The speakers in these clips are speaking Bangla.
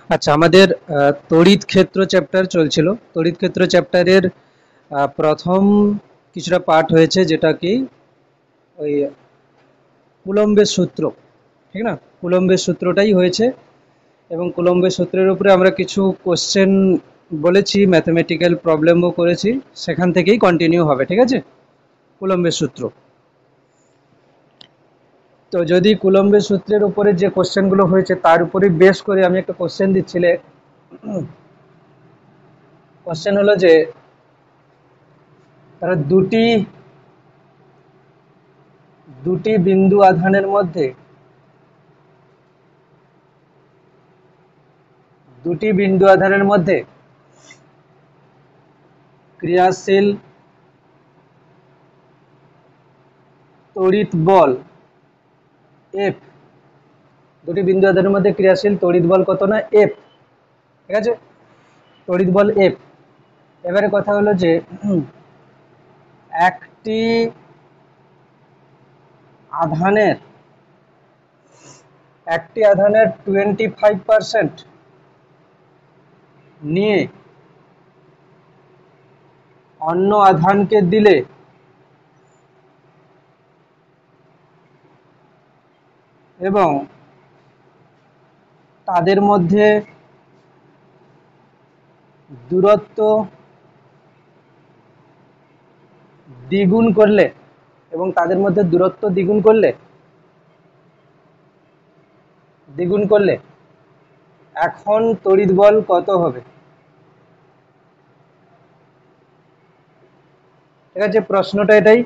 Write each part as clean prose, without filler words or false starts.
আচ্ছা, আমাদের তড়িৎ ক্ষেত্র চ্যাপ্টার চলছিল। তড়িৎ ক্ষেত্র চ্যাপ্টারের প্রথম কিছুটা পার্ট হয়েছে, যেটা কি ওই কুলম্বের সূত্র, ঠিক না? কুলম্বের সূত্রটাই হয়েছে, এবং কুলম্বের সূত্রের উপরে আমরা কিছু কোশ্চেন বলেছি, ম্যাথমেটিক্যাল প্রবলেমও করেছি, সেখান থেকেই কন্টিনিউ হবে, ঠিক আছে? কুলম্বের সূত্র। তো যদি কুলম্বের সূত্রের উপরে যে কোশ্চেনগুলো হয়েছে তার উপরে বেস করে আমি একটা কোশ্চেন দিচ্ছিলে। কোশ্চেন হলো যে তারা দুটি দুটি বিন্দু আধানের মধ্যে ক্রিয়াশীল তড়িৎ বল এফ, দুটি বিন্দু আধানের মধ্যে ক্রিয়াশীল তড়িৎ বল কত না এফ, ঠিক আছে? তড়িৎ বল এফ। এবারে কথা হলো যে একটি আধানের 25% নিয়ে অন্য আধানকে দিলে এবং তাদের মধ্যে দূরত্ব দ্বিগুণ করলে এখন তড়িৎ বল কত হবে? ঠিক আছে, প্রশ্নটা এটাই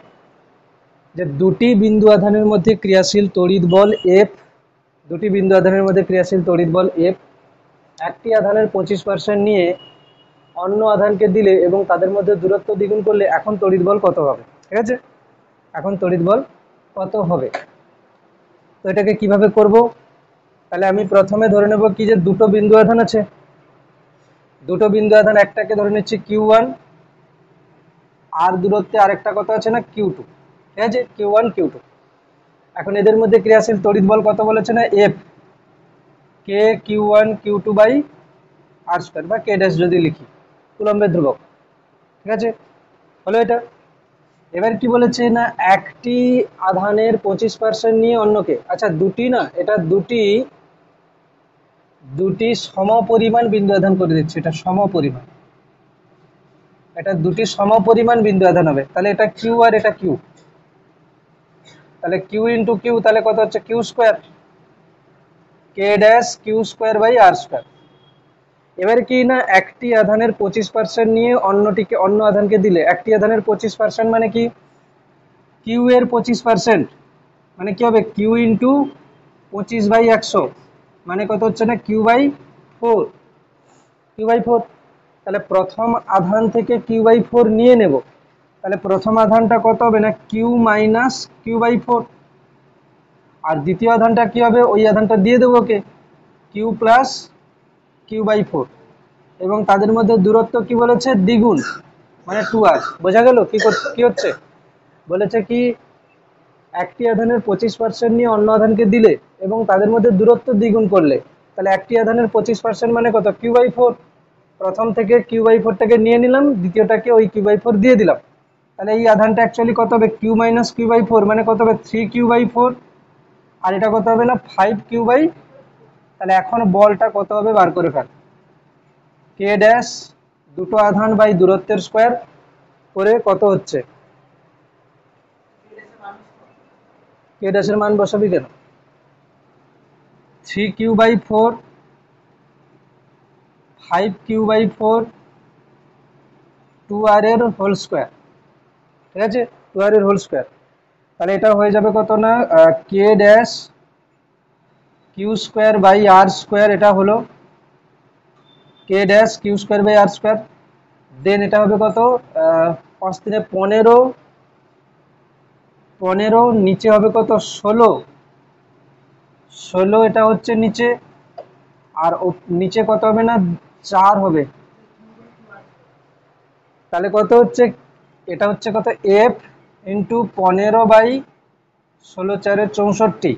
যে দুটি বিন্দু আধানের মধ্যে ক্রিয়াশীল তড়িৎ বল এফ, একটি আধানের 25% নিয়ে অন্য আধানকে দিলে এবং তাদের মধ্যে দূরত্ব দ্বিগুণ করলে এখন তড়িৎ বল কত হবে? ঠিক আছে, এখন তড়িৎ বল কত হবে? তো এটাকে কিভাবে করব? তাহলে আমি প্রথমে ধরে নেব কি, যে দুটো বিন্দু আধান আছে, একটাকে ধরে নিচ্ছি Q1, আর দূরত্বে আরেকটা কত আছে না Q2, ঠিক আছে, Q1 Q2। এখন এদের মধ্যে ক্রিয়াশীল তড়িৎ বল কত বলেছে না F, K Q1 Q2 by R square, বা কে ড্যাশ যদি লিখি, কুলম্বের ধ্রুবক, ঠিক আছে? হলো এটা। এবার কি বলেছে না, একটি আধানের 25% নিয়ে অন্যকে, আচ্ছা দুটি না, এটা দুটি সমপরিমাণ বিন্দু আধান করে দিচ্ছে, এটা দুটি সমপরিমাণ বিন্দু আধান হবে। তাহলে এটা কিউ আর এটা কিউ, তাহলে কিউ ইন্টু কিউ, তাহলে কত হচ্ছে Q square, K dash Q square by R square. এবার কি না, একটি আধানের 25% নিয়ে অন্য আধানকে দিলে, একটি আধানের 25% মানে কি, কিউ এর 25% মানে কি হবে, কিউ ইন্টু 25/100, মানে কত হচ্ছে না কিউ বাই ফোর। তাহলে প্রথম আধান থেকে কিউ/4 নিয়ে নেব, তাহলে প্রথম আধানটা কত হবে না কিউ মাইনাস কিউ/4, আর দ্বিতীয় আধানটা কি হবে, ওই আধানটা দিয়ে দেবো কে, কিউ প্লাস কিউ/4, এবং তাদের মধ্যে দূরত্ব কি বলেছে, দ্বিগুণ, মানে 2r। বোঝা গেল কি হচ্ছে? বলেছে কি একটি আধানের 25% নিয়ে অন্য আধানকে দিলে এবং তাদের মধ্যে দূরত্ব দ্বিগুণ করলে, তাহলে একটি আধানের 25% মানে কত, কিউ/4। প্রথম থেকে কিউ/4টাকে নিয়ে নিলাম, দ্বিতীয়টাকে ওই কিউ/4 দিয়ে দিলাম, তাহলে এই আধানটা অ্যাকচুয়ালি কত হবে, কিউ মাইনাস কিউ/4 মানে কত হবে 3q/4, আর এটা কত হবে না 5q বাই, তাহলে এখন বলটা কত হবে বার করে ফেল, কে ড্যাশ দুটো আধান বাই দূরত্বের স্কোয়ার করে কত হচ্ছে, কে ড্যাশের মান বসাবি কেন, 3q/4, 5q/4, 2r এর হোল স্কোয়ার, ঠিক আছে, 2r এর হোল স্কোয়ার। তাহলে এটা হয়ে যাবে কত না K dash Q square by R square, এটা হলো K dash Q square by R square. Then এটা হবে কত, 5×3 = 15, 15 নিচে হবে কত 16, এটা হচ্ছে নিচে, আর নিচে কত হবে না 4 হবে, তাহলে কত হচ্ছে, এটা হচ্ছে কত এফ ইন্টু 15/16, 4 × 64,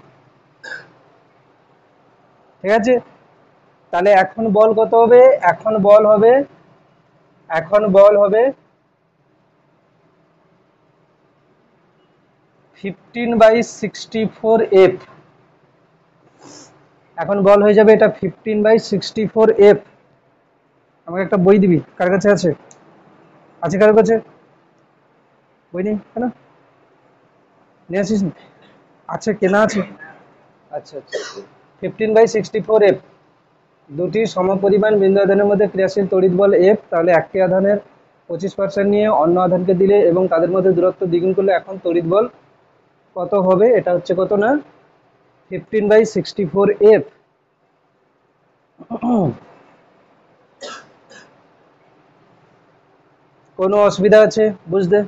ঠিক আছে? তাহলে এখন বল কত হবে? এখন বল হবে 15/64F। এখন বল হয়ে যাবে এটা 15/64F। আমাকে একটা বই দিবি, কার কাছে আছে? আছে কারোর কাছে বই নেই কেন? নিয়ে আসিস না? আছে, কেনা আছে? আচ্ছা আচ্ছা, 15/64F। দুটি সমপরিমাণ বিন্দু আধানের মধ্যে ক্রিয়াশীল তড়িৎ বল F। তাহলে একটি আধানের 25% নিয়ে অন্য আধানকে দিলে এবং তাদের মধ্যে দূরত্ব দ্বিগুণ করলে এখন তড়িৎ বল কত হবে? এটা হচ্ছে কত না 15/64F। কোনো অসুবিধা আছে বুঝতে?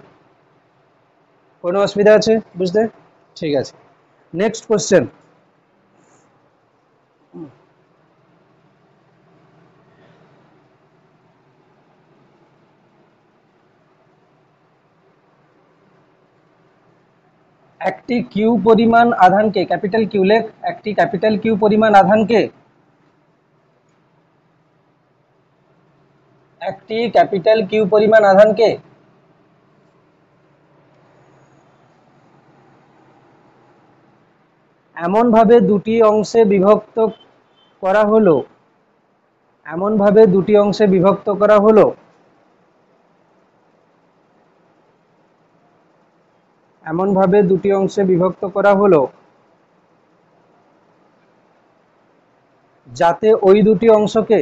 কোনো অসুবিধা আছে বুঝতে? ঠিক আছে, নেক্সট কোশ্চেন। একটি কিউ পরিমাণ আধানকে, ক্যাপিটাল কিউ লেখ, একটি ক্যাপিটাল কিউ পরিমাণ আধানকে, একটি ক্যাপিটাল কিউ পরিমাণ আধানকে এমনভাবে দুটি অংশে বিভক্ত করা হলো, এমনভাবে দুটি অংশে বিভক্ত করা হলো, এমনভাবে দুটি অংশে বিভক্ত করা হলো যাতে ওই দুটি অংশকে,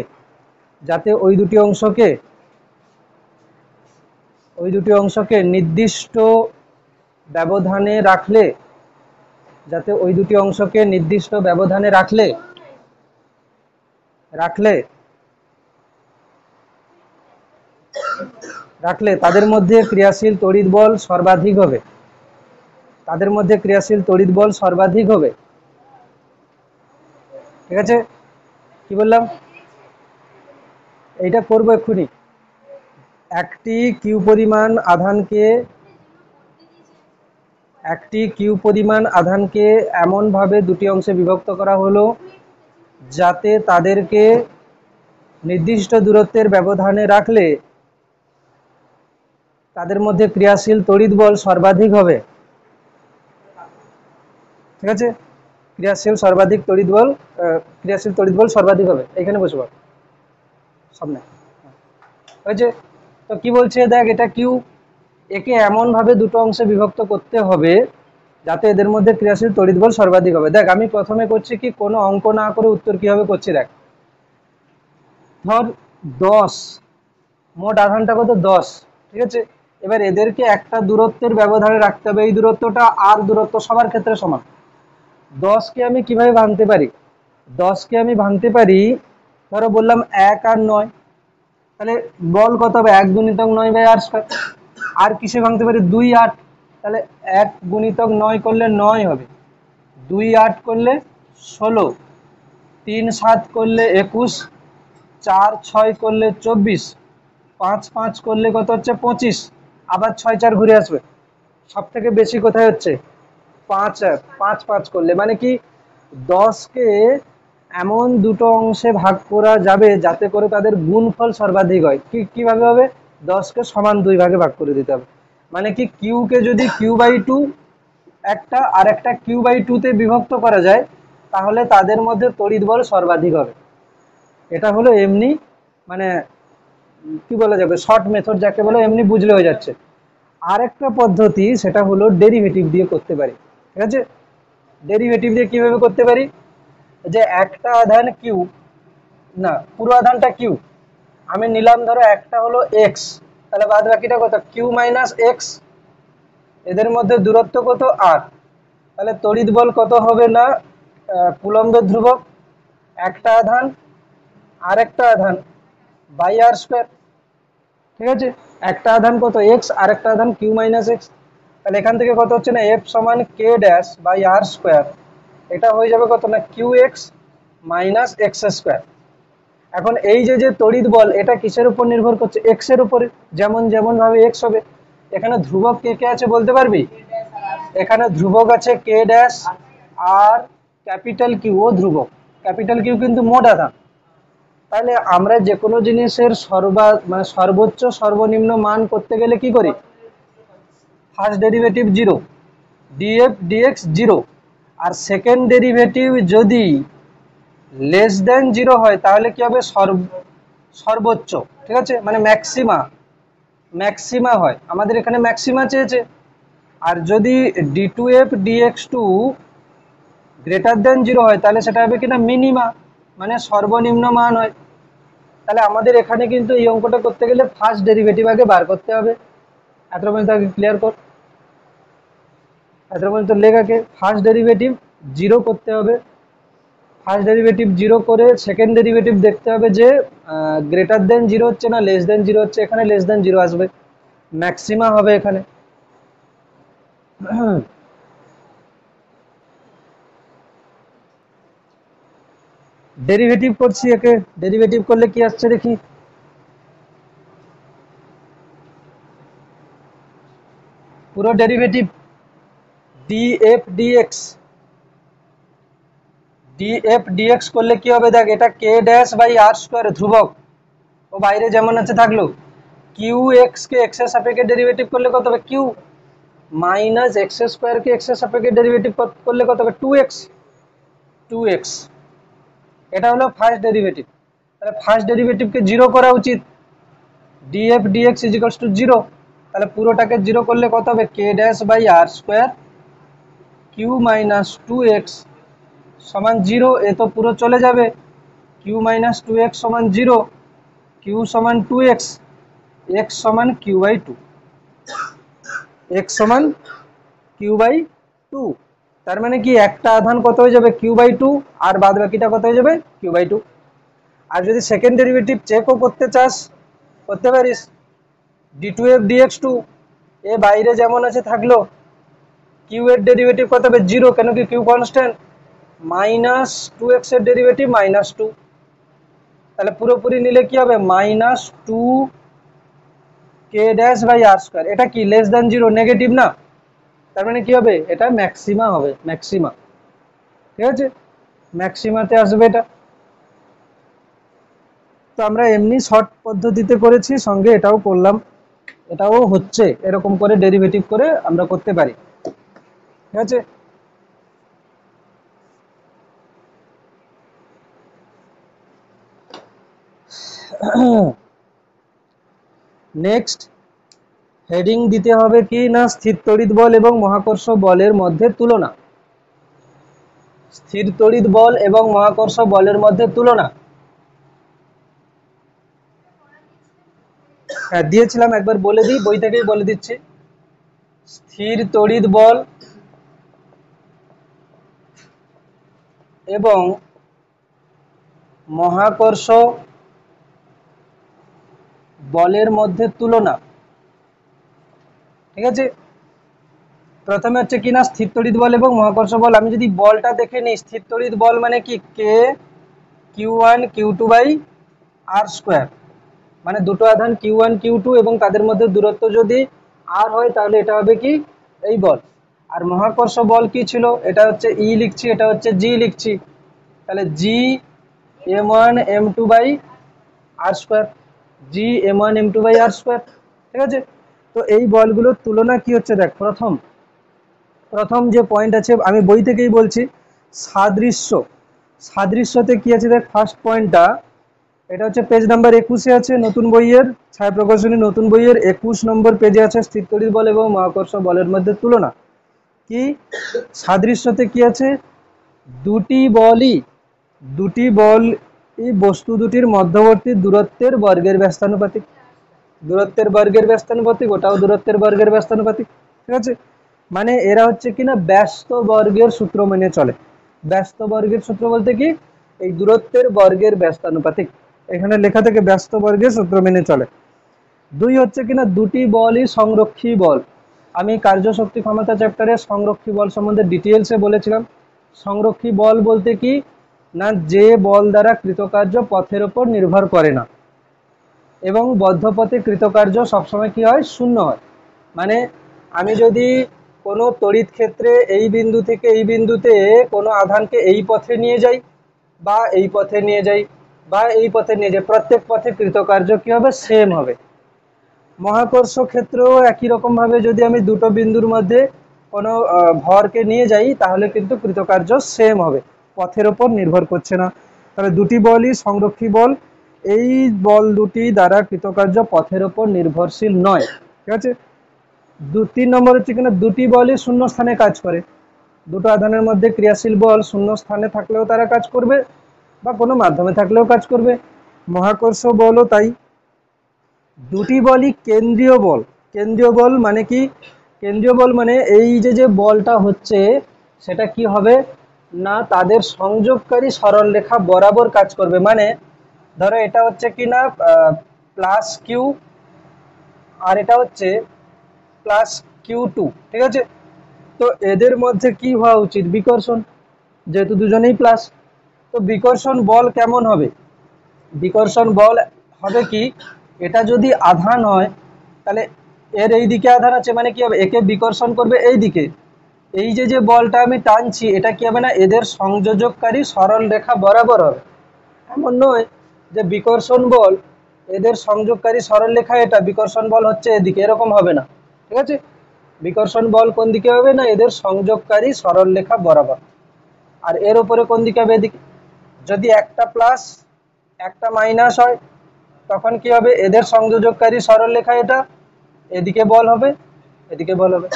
যাতে ওই দুটি অংশকে, ওই দুটি অংশকে নির্দিষ্ট ব্যবধানে রাখলে, যাতে ওই দুটি অংশকে নির্দিষ্ট ব্যবধানে রাখলে রাখলে রাখলে তাদের মধ্যে ক্রিয়াশীল তড়িৎ বল সর্বাধিক হবে, তাদের মধ্যে ক্রিয়াশীল তড়িৎ বল সর্বাধিক হবে। ঠিক আছে, কি বললাম? এইটা করবো এক্ষুনি। একটি কিউ পরিমাণ আধানকে, একটি কিউ পরিমাণ আধানকে এমনভাবে দুটি অংশে বিভক্ত করা হলো যাতে তাদেরকে নির্দিষ্ট দূরত্বের ব্যবধানে রাখলে তাদের মধ্যে ক্রিয়াশীল তড়িৎ বল সর্বাধিক হবে। ঠিক আছে, ক্রিয়াশীল সর্বাধিক তড়িৎ বল, ক্রিয়াশীল তড়িৎ বল সর্বাধিক হবে। এখানে বসবো সামনে, হয়েছে? তো কি বলছে দেখ, এটা কিউ, একে এমনভাবে দুটো অংশে বিভক্ত করতে হবে যাতে এদের মধ্যে ক্রিয়াশীল তড়িৎ বল সর্বাধিক হবে। দেখ আমি প্রথমে করছি কি, কোনো অঙ্ক না করে উত্তর কিভাবে করছি দেখ। ধর 10, মোট আধানটা কত? 10। ঠিক আছে, এবার এদেরকে একটা দূরত্বের ব্যবধানে রাখতে হবে, এই দূরত্বটা আর দূরত্ব সবার ক্ষেত্রে সমান। 10কে আমি কিভাবে ভাঙতে পারি? 10কে আমি ভাঙতে পারি, ধরো বললাম 1 আর 9, তাহলে বল কত হবে? 1 গুণিতক 9/r²। আর কিসে ভাঙতে পারি? 2, 8, তাহলে 1 গুণিতক 9 করলে 9 হবে, 2, 8 করলে 16, 3, 7 করলে 21, 4, 6 করলে 24, 5, 5 করলে কত হচ্ছে? 25, আবার 6, 4 ঘুরে আসবে। সব থেকে বেশি কোথায় হচ্ছে? 5, 5, 5 করলে, মানে কি 10কে এমন দুটো অংশে ভাগ করা যাবে যাতে করে তাদের গুণফল সর্বাধিক হয়। কিভাবে হবে? 10কে সমান 2 ভাগে ভাগ করে দিতে হবে। মানে কি, কিউকে যদি Q/2 একটা আর একটা Q/2 তে বিভক্ত করা যায় তাহলে তাদের মধ্যে তড়িৎ বল সর্বাধিক হবে। এটা হলো এমনি, মানে কি বলা যাবে, শর্ট মেথড যাকে বলে, এমনি বুঝলে হয়ে যাচ্ছে। আর একটা পদ্ধতি, সেটা হলো ডেরিভেটিভ দিয়ে করতে পারি। ঠিক আছে, ডেরিভেটিভ দিয়ে কিভাবে করতে পারি? যে একটা আধান কিউ, না পুরো আধানটা কিউ, আমি নিলাম ধরো একটা হলো এক্স, তাহলে বাদ বাকিটা কত? কিউ মাইনাস এক্স, এদের মধ্যে দূরত্ব কত? আর। তাহলে তড়িৎ বল কত হবে না কুলম্বের ধ্রুবক, একটা আধান আর একটা আধান বাই r²। ঠিক আছে, একটা আধান কত? এক্স, আর একটা আধান কিউ মাইনাস এক্স। তাহলে এখান থেকে কত হচ্ছে না এফ সমান কে ড্যাশ বাই r²। এটা হয়ে যাবে কত না কিউ এক্স মাইনাস x²। এখন এই যে যে তড়িৎ বল, এটা কিসের উপর নির্ভর করছে? এক্স এর উপরে। যেমন যেমন ভাবে এক্স হবে। এখানে ধ্রুবক কে কে আছে বলতে পারবি? এখানে ধ্রুবক আছে কে ড্যাশ, আর ক্যাপিটাল কিউ ও ধ্রুবক। ক্যাপিটাল কিউ কিন্তু মোট আধান, তাহলে আমরা যে কোনো জিনিসের মানে সর্বোচ্চ সর্বনিম্ন মান করতে গেলে কি করি? First derivative zero, DF DX zero, আর সেকেন্ড ডেরিভেটিভ যদি লেস দেন জিরো হয় তাহলে কি হবে? সর্বোচ্চ, ঠিক আছে, মানে ম্যাক্সিমা, ম্যাক্সিমা হয়, আমাদের এখানে ম্যাক্সিমা চেয়েছে। আর যদি D two F DX two greater than zero হয় তাহলে সেটা হবে কিনা মিনিমা, মানে সর্বনিম্ন মান হয়। তাহলে আমাদের এখানে কিন্তু এই অঙ্কটা করতে গেলে ফার্স্ট ডেরিভেটিভ আগে বার করতে হবে। এত পর্যন্ত আগে ক্লিয়ার কর, এত পর্যন্ত লেখ আগে ফার্স্ট ডেরিভেটিভ জিরো করতে হবে। ফার্স্ট ডেরিভেটিভ জিরো করে সেকেন্ড ডেরিভেটিভ দেখতে হবে যে গ্রেটার দেন জিরো হচ্ছে না লেস দেন জিরো হচ্ছে। এখানে লেস দেন জিরো আসবে, ম্যাক্সিমা হবে এখানে। ডেরিভেটিভ করছি, একে ডেরিভেটিভ করলে কি আসছে দেখি। পুরো derivative DF DX, DF DX করলে কি হবে দেখ, এটা K dash by R square ধ্রুবক, ও বাইরে যেমন আছে থাকলো। কিউ এক্স কে এক্স এর সাপেক্ষে ডেরিভেটিভ করলে কত হবে? কিউ মাইনাস এক্স স্কোয়ার কে এক্স এর সাপেক্ষে ডেরিভেটিভ করলে কত হবে? Two X, two X. এটা হলো ফার্স্ট ডেরিভেটিভ। তাহলে ফার্স্ট ডেরিভেটিভকে জিরো করা উচিত, DF DX is equals to zero. তাহলে পুরোটাকে জিরো করলে কত হবে? K dash by R square Q minus two X সমান জিরো। এ তো পুরো চলে যাবে, কিউ মাইনাস টু এক্স সমান জিরো, কিউ সমান টু এক্স, এক্স সমান কিউ বাই টু, এক্স সমান কিউ বাই টু। তার মানে কি একটা আধান কত হয়ে যাবে? কিউ বাই টু, আর বাদ বাকিটা কত হয়ে যাবে? Q by two. আর যদি সেকেন্ড ডেরিভেটিভ চেকও করতে চাস করতে পারিস, D two F DX two, এ বাইরে যেমন আছে থাকলো। কিউ এর ডেরিভেটিভ কত হবে? জিরো, কেন কি Q constant. Minus two X এর ডেরিভেটিভ মাইনাস টু, তাহলে পুরোপুরি নিলে কি হবে? Minus two K dash by R square. এটা কি লেস দেন জিরো, নেগেটিভ না, তার মানে কি হবে? এটা ম্যাক্সিমা হবে, ম্যাক্সিমা, ঠিক আছে, ম্যাক্সিমাতে আসবে এটা। তো আমরা এমনি শর্ট পদ্ধতিতে করেছি, সঙ্গে এটাও করলাম, এটাও হচ্ছে, এরকম করে ডেরিভেটিভ করে আমরা করতে পারি, ঠিক আছে। নেক্সট হেডিং দিতে হবে কি না, স্থির তড়িৎ বল এবং মহাকর্ষ বলের মধ্যে তুলনা। স্থির তড়িৎ বল এবং মহাকর্ষ বলের মধ্যে তুলনা। হ্যাঁ দিয়েছিলাম, একবার বলে দিই, বই থেকেই বলে দিচ্ছি। স্থির তড়িৎ বল এবং মহাকর্ষ বলের মধ্যে তুলনা, ঠিক আছে। প্রথমে হচ্ছে কিনা স্থির তড়িৎ বল এবং মহাকর্ষ বল। আমি যদি বলটা দেখে নিই, স্থির তড়িৎ বল মানে কি, K Q one Q two by R square, মানে দুটো আধান কিউ ওয়ান কিউ টু এবং তাদের মধ্যে দূরত্ব যদি আর হয় তাহলে এটা হবে কি, এই বল। আর মহাকর্ষ বল কি ছিল? এটা হচ্ছে ই লিখছি, এটা হচ্ছে জি লিখছি, তাহলে G M one M two by R square, G M one M two by R square, ঠিক আছে। তো এই বলগুলোর তুলনা কি হচ্ছে দেখ, প্রথম যে পয়েন্ট আছে, আমি বই থেকেই বলছি, সাদৃশ্য। সাদৃশ্যতে কি আছে দেখ, ফার্স্ট পয়েন্টটা, এটা হচ্ছে পেজ নাম্বার 21-এ আছে নতুন বইয়ের, ছায়া প্রকাশনী নতুন বইয়ের 21 নম্বর পেজে আছে, স্থির তড়িৎ বল এবং মহাকর্ষ বলের মধ্যে তুলনা। কি সাদৃশ্যতে কি আছে? দুটি বল এই বস্তু দুটির মধ্যবর্তী দূরত্বের বর্গের ব্যস্তানুপাতিক, দূরত্বের বর্গের ব্যস্তানুপাতিক, ওটাও দূরত্বের বর্গের ব্যস্তানুপাতিক, ঠিক আছে। মানে এরা হচ্ছে কিনা ব্যস্ত বর্গের সূত্র মেনে চলে। ব্যস্ত বর্গের সূত্র বলতে কি, এই দূরত্বের বর্গের ব্যস্তানুপাতিক, এখানে লেখা থেকে ব্যস্ত বর্গের সূত্র মেনে চলে। দুই হচ্ছে কিনা দুটি বলই সংরক্ষী বল। আমি কার্যশক্তি ক্ষমতা চ্যাপ্টারে সংরক্ষী বল সম্বন্ধে ডিটেলসে বলেছিলাম। সংরক্ষী বল বলতে কি না, যে বল দ্বারা কৃতকার্য পথের ওপর নির্ভর করে না এবং বদ্ধ পথে কৃতকার্য সবসময় কি হয়, শূন্য হয়। মানে আমি যদি কোনো তড়িৎ ক্ষেত্রে এই বিন্দু থেকে এই বিন্দুতে কোনো আধানকে এই পথে নিয়ে যাই বা এই পথে নিয়ে যাই, বা এই পথে নিয়ে যায়, প্রত্যেক পথে কৃতকার্য কি হবে, সেম হবে। মহাকর্ষ ক্ষেত্রেও একই রকম ভাবে যদি আমি দুটো বিন্দুর মধ্যে কোনো ভরকে নিয়ে যাই তাহলে কিন্তু কৃতকার্য সেম হবে, পথের ওপর নির্ভর করছে না। তাহলে দুটি বলই সংরক্ষী বল, এই বল দুটি দ্বারা কৃতকার্য পথের ওপর নির্ভরশীল নয়। ঠিক আছে। 3 নম্বর হচ্ছে কিনা দুটি বলই শূন্য স্থানে কাজ করে। দুটো আধানের মধ্যে ক্রিয়াশীল বল শূন্য স্থানে থাকলেও তারা কাজ করবে বা কোনো মাধ্যমে থাকলেও কাজ করবে। মহাকর্ষ বলও তাই। দুটি বলই কেন্দ্রীয় বল। কেন্দ্রীয় বল মানে কি, কেন্দ্রীয় বল মানে এই যে বলটা হচ্ছে সেটা কি হবে না, তাদের সংযোগকারী সরলরেখা বরাবর কাজ করবে। মানে ধরো এটা হচ্ছে কি না প্লাস কিউ আর এটা হচ্ছে প্লাস Q2, ঠিক আছে। তো এদের মধ্যে কি হওয়া উচিত, বিকর্ষণ, যেহেতু দুজনেই প্লাস। তো বিকর্ষণ বল কেমন হবে, বিকর্ষণ বল হবে কি, এটা যদি আধান হয় তাহলে এর এই দিকে আধান আছে, মানে কি হবে, একে বিকর্ষণ করবে এই দিকে। এই যে বলটা আমি টানছি এটা কি হবে না, এদের সংযোজককারী সরল রেখা বরাবর হবে। এমন নয় যে বিকর্ষণ বল এদের সংযোগকারী সরলরেখা এটা, বিকর্ষণ বল হচ্ছে এদিকে, এরকম হবে না। ঠিক আছে। বিকর্ষণ বল কোন দিকে হবে না, এদের সংযোগকারী সরলরেখা বরাবর। আর এর উপরে কোন দিকে হবে, এদিকে। যদি একটা প্লাস একটা মাইনাস হয় তখন কি হবে, এদের সংযোজককারী সরলরেখা এটা, এদিকে বল হবে, এদিকে বল হবে।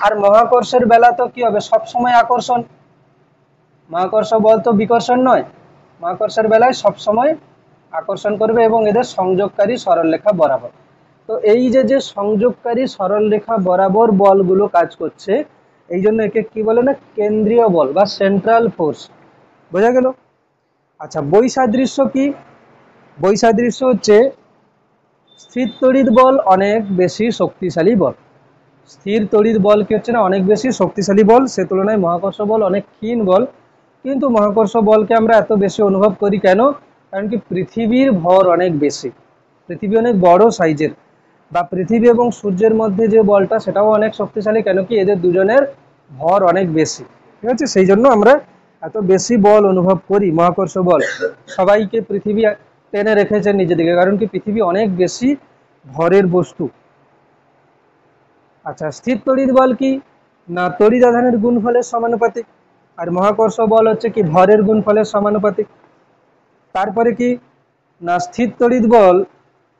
আর মহাকর্ষের বেলা তো কি হবে, সবসময় আকর্ষণ। মহাকর্ষ বল তো বিকর্ষণ নয়, মহাকর্ষের বেলায় সবসময় আকর্ষণ করবে এবং এদের সংযোগকারী সরলরেখা বরাবর। তো এই যে সংযোগকারী সরলরেখা বরাবর বলগুলো কাজ করছে, এই জন্য একে কি বলে না, কেন্দ্রীয় বল বা সেন্ট্রাল ফোর্স। বোঝা গেল। আচ্ছা, বৈসাদৃশ্য কি, বৈসাদৃশ্য হচ্ছে স্থির তড়িৎ বল অনেক বেশি শক্তিশালী বল। স্থির তড়িৎ বল কি হচ্ছে না, অনেক বেশি শক্তিশালী বল, সে তুলনায় মহাকর্ষ বল অনেক ক্ষীণ বল। কিন্তু মহাকর্ষ বলকে আমরা এত বেশি অনুভব করি কেন, কারণ কি পৃথিবীর ভর অনেক বেশি, পৃথিবী অনেক বড় সাইজের, বা পৃথিবী এবং সূর্যের মধ্যে যে বলটা সেটাও অনেক শক্তিশালী, কেন কি এদের দুজনের ভর অনেক বেশি। ঠিক আছে, সেই জন্য আমরা এত বেশি বল অনুভব করি, মহাকর্ষ বল। সবাইকে পৃথিবী টেনে রেখেছে নিজের দিকে, কারণ কি পৃথিবী অনেক বেশি ভরের বস্তু। আচ্ছা, স্থির তড়িৎ বল কি না, তড়িৎ আধানের গুণফলের সমানুপাতিক। আর মহাকর্ষ বল হচ্ছে কি ভরের গুণফলের সমানুপাতিক। তারপরে কি না, স্থির তড়িৎ বল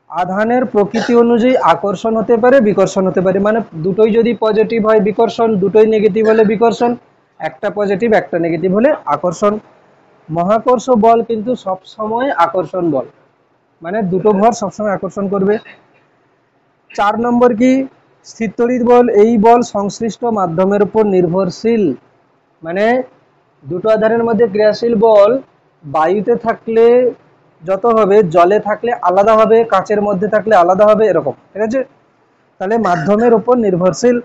আধানের প্রকৃতি অনুযায়ী আকর্ষণ হতে পারে, বিকর্ষণ হতে পারে। মানে দুটোই যদি পজিটিভ হয় বিকর্ষণ, দুটোই নেগেটিভ হলে বিকর্ষণ, একটা পজিটিভ একটা নেগেটিভ হলে আকর্ষণ। মহাকর্ষ বল কিন্তু সব সময় আকর্ষণ বল, মানে দুটো ভর সবসময় আকর্ষণ করবে। 4 নম্বর কি, স্থির তড়িৎ বল, এই বল সংশ্লিষ্ট মাধ্যমের উপর নির্ভরশীল। মানে দুটো আধানের মধ্যে ক্রিয়াশীল বল বায়ুতে থাকলে যত হবে, জলে থাকলে আলাদা হবে, কাঁচের মধ্যে থাকলে আলাদা হবে, এরকম। ঠিক আছে, তাহলে মাধ্যমের উপর নির্ভরশীল।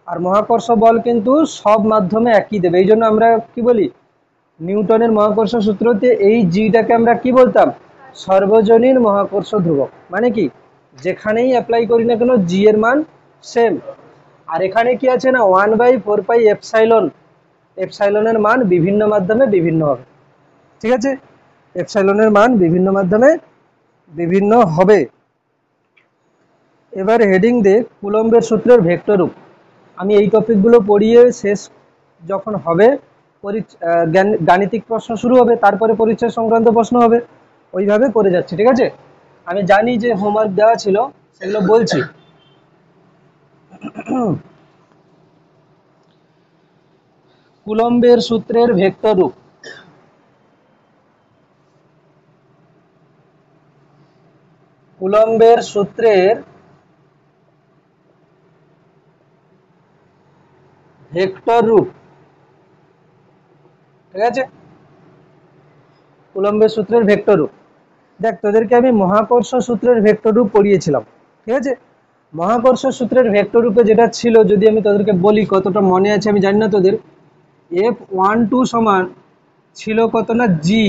আর মহাকর্ষ বল কিন্তু সব মাধ্যমে একই দেবে। এই জন্য আমরা কি বলি, নিউটনের মহাকর্ষ সূত্রতে এই জিটাকে আমরা কি বলতাম, সর্বজনীন মহাকর্ষ ধ্রুবক। মানে কি যেখানেই অ্যাপ্লাই করি না কেন জি এর মান সেম। আর এখানে কি আছে না, 1/4 পাই এপসাইলন, এপসাইলনের মান বিভিন্ন মাধ্যমে বিভিন্ন হবে। ঠিক আছে, এপসাইলনের মান বিভিন্ন মাধ্যমে বিভিন্ন হবে। এবার হেডিং দে কুলম্বের সূত্রের ভেক্টর রূপ। আমি এই টপিকগুলো পড়িয়ে শেষ যখন হবে, গাণিতিক প্রশ্ন শুরু হবে, তারপরে পরিচয় সংক্রান্ত প্রশ্ন হবে, ওইভাবে করে যাচ্ছি। ঠিক আছে, আমি জানি যে হোমওয়ার্ক দেওয়া ছিল সেগুলো বলছি। কুলম্বের সূত্রের ভেক্টর রূপ। কুলম্বের সূত্রের ভেক্টর রূপ। ঠিক আছে, কুলম্বের সূত্রের ভেক্টর রূপ। দেখ, তোদেরকে আমি মহাকর্ষ সূত্রের ভেক্টর রূপ পড়িয়েছিলাম। ঠিক আছে, মহাকর্ষ সূত্রের ভেক্টর রূপে যেটা ছিল, যদি আমি তোদেরকে বলি, কতটা মনে আছে আমি জানি না তোদের, F12 সমান ছিল কত না, জি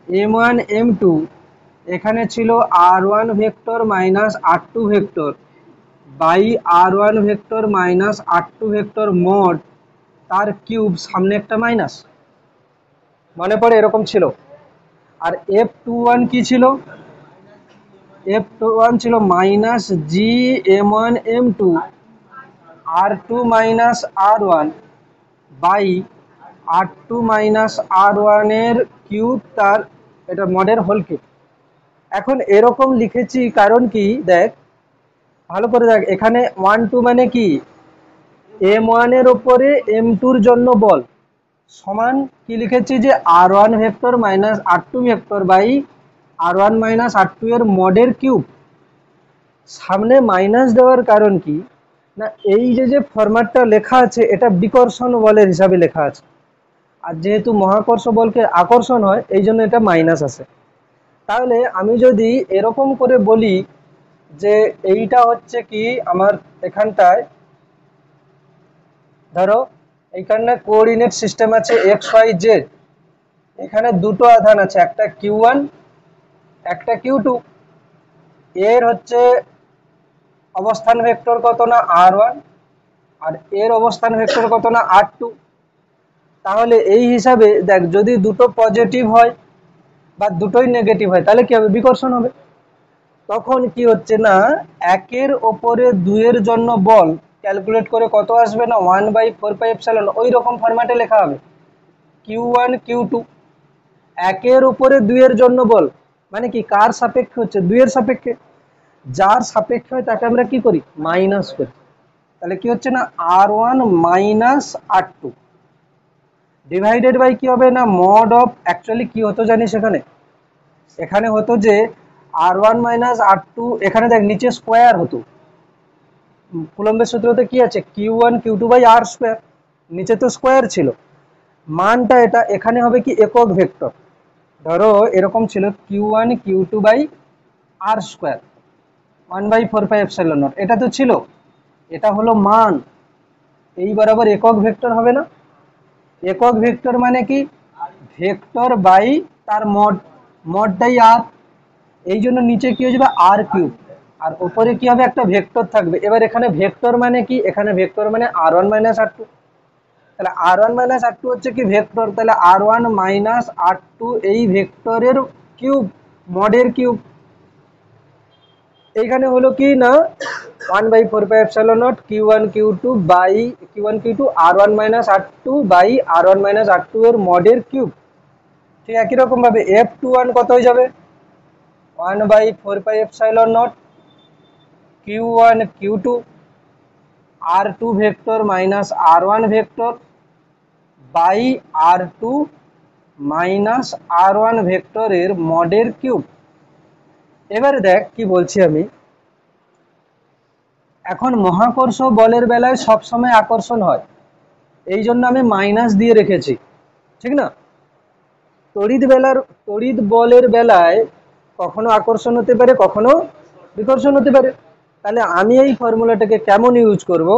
M1 M2, এখানে ছিল R1 vector minus R2 vector by R1 vector minus R2 vector mod তার কিউব, সামনে একটা মাইনাস। মনে পড়ে, এরকম ছিল। আর F21 কি ছিল? F21 ছিল minus G M1 M2 R2 minus R1 by R2 minus R1 এর কিউব, তার এটা মডের হোল কিউব। এখন এরকম লিখেছি কারণ কি, দেখ ভালো করে দেখ, এখানে 1 2 মানে কি, M1 এর ওপরে M2 জন্য বল সমান কি লিখেছি যে R1 vector minus R2 vector by R1 minus R2 এর মডের কিউব। সামনে মাইনাস দেওয়ার কারণ কি না, এই যে ফরম্যাটটা লেখা আছে এটা বিকর্ষণ বলের হিসাবে লেখা আছে, আর যেহেতু মহাকর্ষ বলকে আকর্ষণ হয় এই জন্য এটা মাইনাস আসে। তাহলে আমি যদি এরকম করে বলি যে এইটা হচ্ছে কি আমার এখানটায় ধরো এইখানে কোঅর্ডিনেট সিস্টেম আছে XYZ, এখানে দুটো আধান আছে, একটা Q1 একটা Q2, এর হচ্ছে অবস্থান ভেক্টর কত না R1 আর এর অবস্থান ভেক্টর কত না R2। তাহলে এই হিসাবে দেখ যদি দুটো পজিটিভ হয় বা দুটোই নেগেটিভ হয় তাহলে কি হবে, বিকর্ষণ হবে। তখন কি হচ্ছে না, একের ওপরে দুইয়ের জন্য বল ক্যালকুলেট করে কত আসবে না 1/4πε, ওই রকম ফরম্যাটে লেখা হবে Q1 Q2। একের উপরে দুইয়ের জন্য বল মানে কি, কার সাপেক্ষে হচ্ছে, দুইয়ের সাপেক্ষে, যার সাপেক্ষে হয় তাকে আমরা কি করি, মাইনাস করি। তাহলে কি হচ্ছে না R1 minus R2 divided by কি হবে না মড অফ, অ্যাকচুয়ালি কি হতো জানিস, এখানে এখানে হতো যে R1 মাইনাস R2, এখানে দেখ নিচে স্কোয়ার হতো, কুলম্বের সূত্রতে কি আছে Q1 Q2 by R square, নিচে তো স্কোয়ার ছিল। মানটা এটা এখানে হবে কি একক ভেক্টর, ধরো এরকম ছিল Q1 Q2 by R square 1/4πε0, এটা তো ছিল, এটা হলো মান, এই বরাবর একক ভেক্টর হবে না। একক ভেক্টর মানে কি, ভেক্টর বাই তার মড, মডটাই আর, এই জন্য নিচে কি হয়ে যাবে আর কিউব, আর উপরে কি হবে একটা ভেক্টর থাকবে। এবার এখানে ভেক্টর মানে কি, এখানে ভেক্টর মানে R1 মাইনাস R2, তাহলে R1 মাইনাস R2 হচ্ছে কি ভেক্টর, তাহলে R1 মাইনাস R2 এই ভেক্টরের কিউব, মডের কিউব। এইখানে হলো কি না 1/4πε0 Q1 Q2 R1 minus R2 by R1 minus R2 এর মডের কিউব। ঠিক একই রকম ভাবে F21 কত হয়ে যাবে 1/4πε0 Q1 Q2 R2 vector minus R1 vector by R2 minus R1 ভেক্টরের মডের কিউব। এবারে দেখ কি বলছি আমি, এখন মহাকর্ষ বলের বেলায় সবসময় আকর্ষণ হয়, এই জন্য আমি মাইনাস দিয়ে রেখেছি, ঠিক না। তড়িৎ বলের বেলায় কখনো আকর্ষণ হতে পারে কখনো বিকর্ষণ হতে পারে। তাহলে আমি এই ফর্মুলাটাকে কেমন ইউজ করব,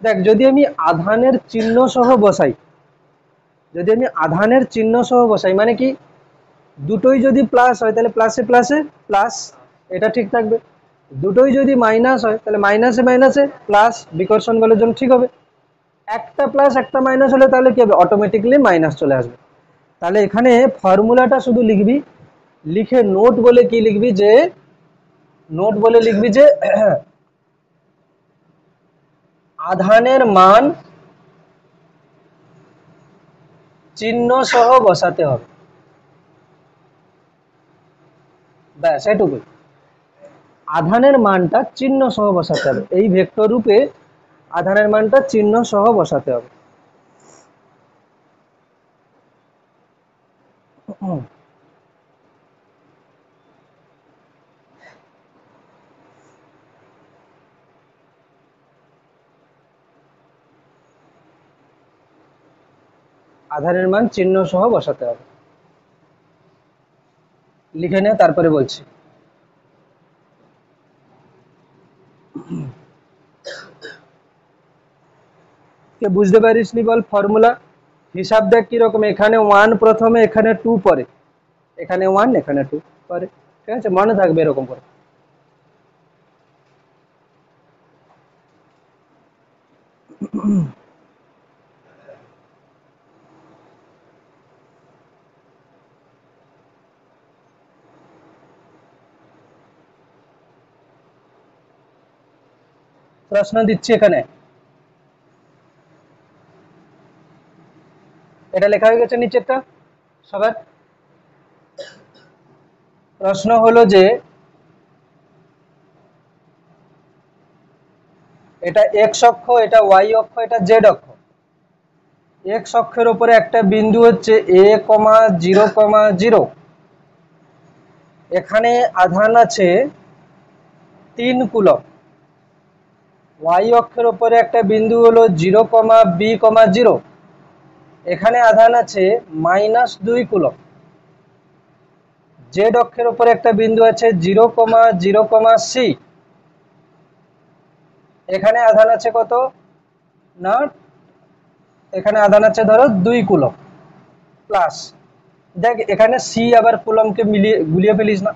দেখ যদি আমি আধানের চিহ্ন সহ বসাই, যদি আমি আধানের চিহ্ন সহ বসাই মানে কি, দুটোই যদি প্লাস হয় তাহলে প্লাসে প্লাসে প্লাস, এটা ঠিক থাকবে। দুটোই যদি মাইনাস হয় তাহলে মাইনাসে মাইনাসে প্লাস, বিকর্ষণ বলের জন্য ঠিক হবে। একটা প্লাস একটা মাইনাস হলে তাহলে কি হবে, অটোমেটিক্যালি মাইনাস চলে আসবে। তাহলে এখানে ফর্মুলাটা শুধু লিখবি, লিখে নোট বলে কি লিখবি যে, নোট বলে লিখবি যে আধানের মান চিহ্ন সহ বসাতে হবে, ব্যাস এটুকুই। আধানের মানটা চিহ্ন সহ বসাতে হবে, এই ভেক্টর রূপে আধানের মানটা চিহ্ন সহ বসাতে হবে। আধানের মান চিহ্ন সহ বসাতে হবে, লিখে নে তারপরে বলছি। কে বুঝতে পারিসনি বল, ফর্মুলা হিসাব দেখ কিরকম, এখানে 1 প্রথমে, এখানে 2 পরে, এখানে 1 এখানে 2 পরে, ঠিক আছে, মনে থাকবে এরকম করে। প্রশ্ন দিচ্ছি এখানে, এটা লেখা হয়ে গেছে নিচেরটা সবার। প্রশ্ন হলো যে এটা এক্স অক্ষ, এটা ওয়াই অক্ষ, এটা জেড অক্ষ। এক্স অক্ষের উপরে একটা বিন্দু হচ্ছে এ কমা 0,0। এখানে আধান আছে 3 কুলম। ওয়াই অক্ষের উপরে একটা বিন্দু হলো 0,b,0। এখানে আধান আছে -2 কুলম। জেড অক্ষের উপরে একটা বিন্দু আছে 0,0,c। এখানে আধান আছে কত না, এখানে আধান আছে ধরো 2 কুলম প্লাস। দেখ এখানে সি আবার কুলমকে মিলিয়ে গুলিয়ে ফেলিস না।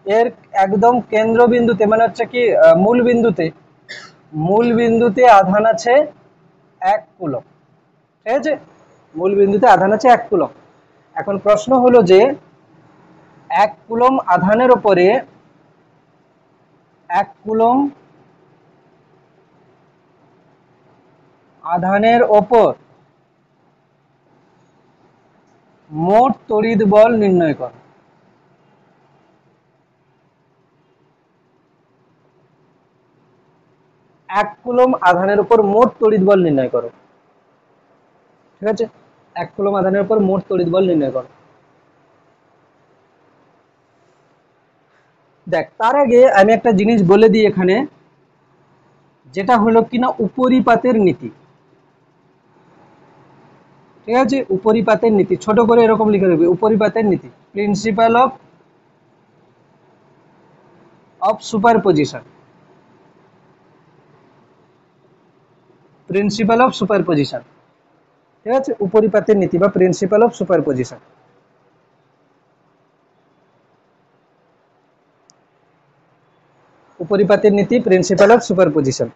এর একদম কেন্দ্রবিন্দুতে মানে হচ্ছে কি মূল বিন্দুতে আধান আছে 1 কুলম। ঠিক আছে, মূল বিন্দুতে আধান আছে 1 কুলম। এখন প্রশ্ন হলো যে 1 কুলম আধানের উপরে 1 কুলম আধানের ওপর মোট তড়িৎ বল নির্ণয় করো। 1 কুলম আধানের উপর মোট তড়িৎ বল নির্ণয় করো। ঠিক আছে, 1 কুলম আধানের উপর মোট তড়িৎ বল নির্ণয় করো। দেখ তার আগে আমি একটা জিনিস বলে দিই এখানে, যেটা হলো কিনা উপরিপাতের নীতি। ঠিক আছে, উপরিপাতের নীতি ছোট করে এরকম লিখে রাখবে, উপরিপাতের নীতি, principal of superposition. Principal of superposition. ঠিক আছে, উপরিপাতের নীতি বা প্রিন্সিপাল অফ সুপারপজিশন। উপরিপাতের নীতি, প্রিন্সিপাল অফ সুপারপজিশন।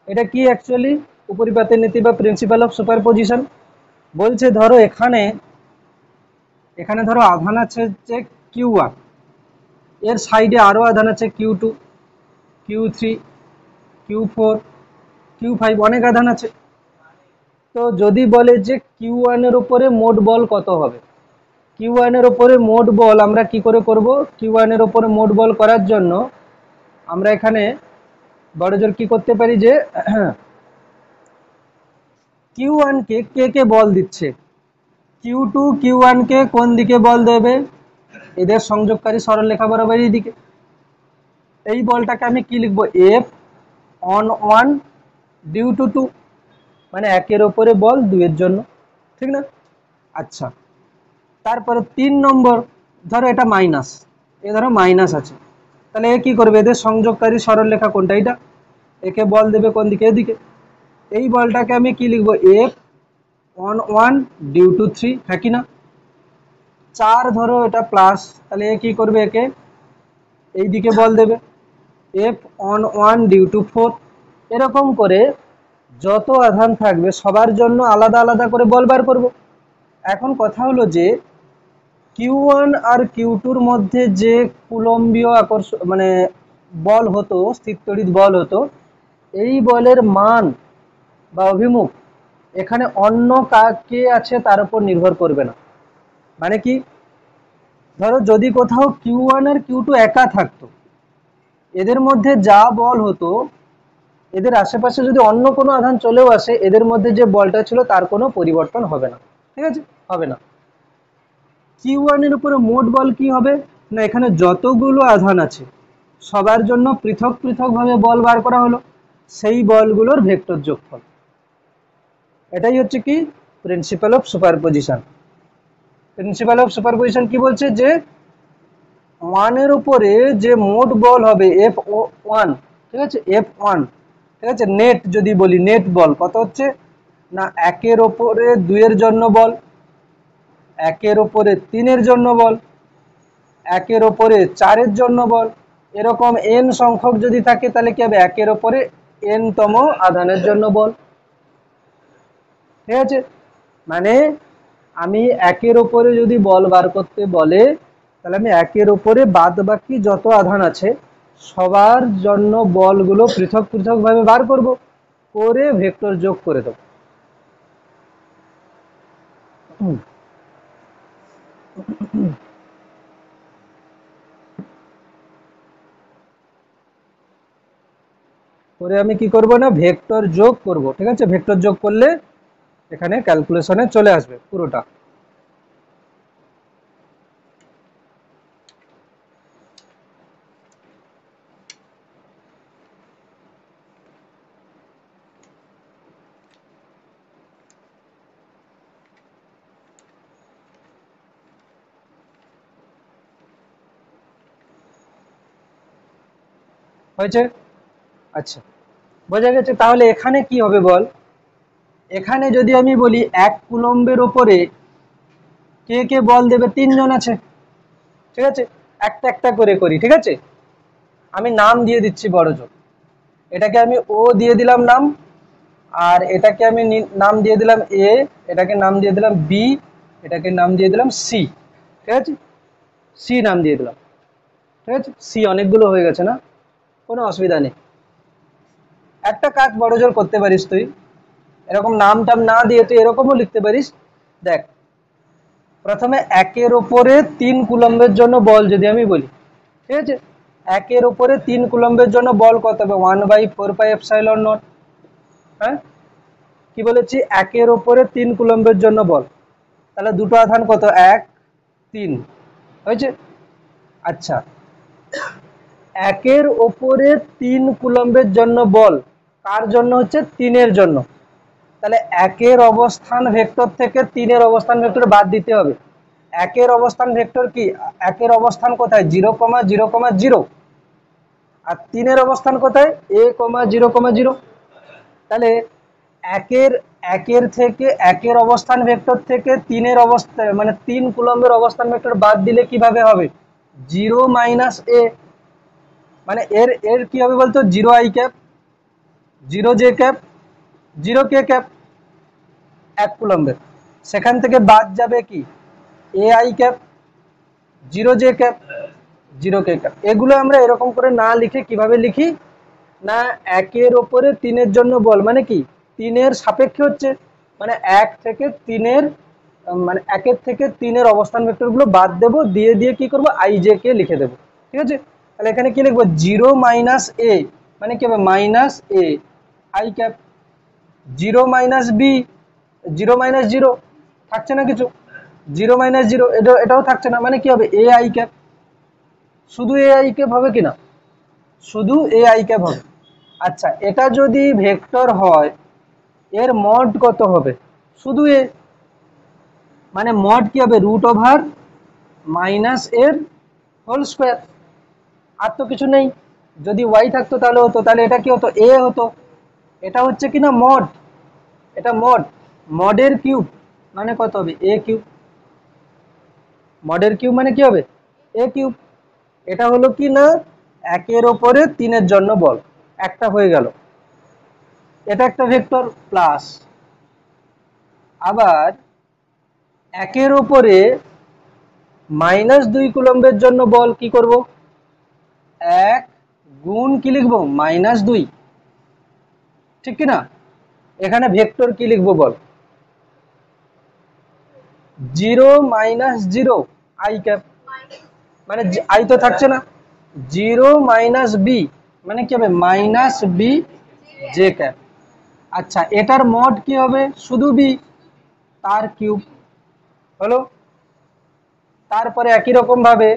এটা কি অ্যাকচুয়ালি উপরিপাতের নীতি বা প্রিন্সিপাল অফ সুপারপজিশন? বলছে ধরো এখানে ধরো আধান আছে হচ্ছে Q1, এর সাইডে আরো আধান আছে Q2, Q3, Q4, Q5, অনেক আধান আছে। তো যদি বলে যে Q1 এর উপরে মোট বল কত হবে, Q1 এর উপরে মোট বল আমরা কি করে করব? Q1 এর উপরে মোট বল করার জন্য আমরা এখানে বড়জোর কি করতে পারি যে Q1 কে কে বল দিচ্ছে, Q2 Q1 কে কোন দিকে বল দেবে? এদের সংযোগকারী সরলরেখা বরাবর এই দিকে। এই বলটাকে আমি কি লিখবো? F(1) ডিউ টু 2, মানে 1 এর উপরে বল 2 এর জন্য। ঠিক না? আচ্ছা, তারপরে 3 নম্বর, ধরো এটা মাইনাস, এ ধরো মাইনাস আছে, তাহলে এ কি করবে? এদের সংযোগকারী সরলরেখা কোনটা? এটা। একে বল দেবে কোন দিকে? এদিকে। এই বলটাকে আমি কি লিখবো? F(1) ডিউ টু 3, হ্যাঁ কি না? 4 ধরো এটা প্লাস, তাহলে এ কি করবে? একে এই দিকে বল দেবে, F(1) ডিউ টু 4। এরকম করে যত আধান থাকবে সবার জন্য আলাদা আলাদা করে বল বার করব। এখন কথা হলো যে Q1 আর Q2 এর মধ্যে যে কুলম্বীয় আকর্ষণ মানে বল হতো, স্থির তড়িৎ বল হতো, এই বলের মান বা অভিমুখ এখানে অন্য কে আছে তার উপর নির্ভর করবে না। মানে কি, ধরো যদি কোথাও Q1 আর Q2 একা থাকতো, এদের মধ্যে যা বল হতো, এদের আশেপাশে যদি অন্য কোনো আধান চলেও আসে, এদের মধ্যে যে বলটা ছিল তার কোনো পরিবর্তন হবে না। ঠিক আছে, হবে না। Q1 এর উপরে মোট বল কি হবে না, এখানে যতগুলো আধান আছে সবার জন্য পৃথক পৃথক ভাবে বল বার করা হলো, সেই বলগুলোর ভেক্টর যোগফল। এটাই হচ্ছে কি principal of superposition. Principal of superposition কি বলছে? যে 1 এর উপরে যে মোট বল হবে F1, ঠিক আছে, F1, ঠিক আছে, নেট যদি বলি, নেট বল কত হচ্ছে না 1 এর উপরে 2 এর জন্য বল, 1 এর উপরে 3 এর জন্য বল, 1 এর উপরে 4 এর জন্য বল, এরকম n সংখ্যক যদি থাকে তাহলে কি হবে? 1 এর উপরে n তম আধানের জন্য বল। ঠিক আছে, মানে আমি 1 এর উপরে যদি বল বার করতে বলে, তাহলে আমি 1 এর উপরে বাদ বাকি যত আধান আছে সবার জন্য বলগুলো পৃথক পৃথক ভাবে বার করব, করে ভেক্টর যোগ করে দেব। করে আমি কি করব না, ভেক্টর যোগ করব। ঠিক আছে, ভেক্টর যোগ করলে এখানে ক্যালকুলেশনে চলে আসবে পুরোটা। হয়েছে? আচ্ছা, বোঝা গেছে। তাহলে এখানে কি হবে বল, এখানে যদি আমি বলি 1 কুলম্বের ওপরে কে কে বল দেবে, 3 জন আছে। ঠিক আছে, একটা একটা করে করি। ঠিক আছে, আমি নাম দিয়ে দিচ্ছি বড় জোর। এটাকে আমি ও দিয়ে দিলাম নাম, আর এটাকে আমি নাম দিয়ে দিলাম এ, এটাকে নাম দিয়ে দিলাম বি, এটাকে নাম দিয়ে দিলাম সি। ঠিক আছে, সি নাম দিয়ে দিলাম। ঠিক আছে, সি অনেকগুলো হয়ে গেছে না, কোনো অসুবিধা নেই। একটা কাজ বড় জোর করতে পারিস তুই, এরকম নাম টাম না দিয়ে তুই এরকমও লিখতে পারিস। দেখ, প্রথমে 1-এর ওপরে 3 কুলম্বের জন্য বল যদি আমি বলি, ঠিক আছে, 1-এর ওপরে 3 কুলম্বের জন্য বল কত হবে, 1/4πε0। হ্যাঁ, কি বলেছি, 1-এর ওপরে 3 কুলম্বের জন্য বল, তাহলে দুটো আধান কত, 1 3 হয়েছে। আচ্ছা, 1-এর ওপরে 3 কুলম্বের জন্য বল কার জন্য হচ্ছে, 3-এর জন্য। তাহলে 1-এর অবস্থান ভেক্টর থেকে 3-এর অবস্থান ভেক্টর বাদ দিতে হবে। 1-এর অবস্থান ভেক্টর কি, 1-এর অবস্থান কোথায়, 0,0,0, আর 3-এর অবস্থান কোথায়, a,0,0,0। তাহলে একের একের থেকে 1-এর অবস্থান ভেক্টর থেকে 3-এর অবস্থান মানে 3 কুলম্বের অবস্থান ভেক্টর বাদ দিলে কিভাবে হবে, 0 - a, মানে এর এর কি হবে বলতো, 0i cap, 0j cap, 0k cap 1 কুলম্বের। সেখান থেকে বাদ যাবে কি, ai cap, 0j cap, 0k cap. এগুলো আমরা এরকম করে না লিখে কিভাবে লিখি না, 1-এর ওপরে 3-এর জন্য বল মানে কি, 3-এর সাপেক্ষে হচ্ছে, মানে 1 থেকে 3-এর মানে 1-এর থেকে 3-এর অবস্থান ভেক্টর গুলো বাদ দেবো, দিয়ে দিয়ে কি করবো, ij কে লিখে দেবো। ঠিক আছে, তাহলে এখানে কি লিখবো, 0 - a মানে কি হবে, -a i ক্যাপ, 0 - b, 0 - 0 থাকছে না কিছু, 0 - 0 এটাও থাকছে না, মানে কি হবে, ai ক্যাপ। শুধু ai ক্যাপ হবে কিনা, শুধু ai ক্যাপ হবে। আচ্ছা, এটা যদি ভেক্টর হয় এর মড কত হবে, শুধু এ, মানে মড কি হবে, √-এর² আর তো কিছু নেই। যদি y থাকতো তাহলে হতো, তাহলে এটা কি হতো, a হতো। এটা হচ্ছে কিনা মড, এটা মড, মডের কিউব মানে কত হবে, a কিউব। মডের কিউব মানে কি হবে, a কিউব। এটা হলো কি না, 1-এর ওপরে 3-এর জন্য বল, একটা হয়ে গেল, এটা একটা ভেক্টর প্লাস। আবার 1-এর ওপরে -2 কুলম্বের জন্য বল কি করব, 1 গুণ কি লিখবো, -2, ঠিক কি না। এখানে ভেক্টর কি লিখবো বল, 0 - 0 i ক্যাপ, মানে i তো থাকছে না, 0 - b মানে কি হবে, -b j ক্যাপ। আচ্ছা, এটার মড কি হবে, শুধু b, তার কিউব হলো। তারপরে একই রকম ভাবে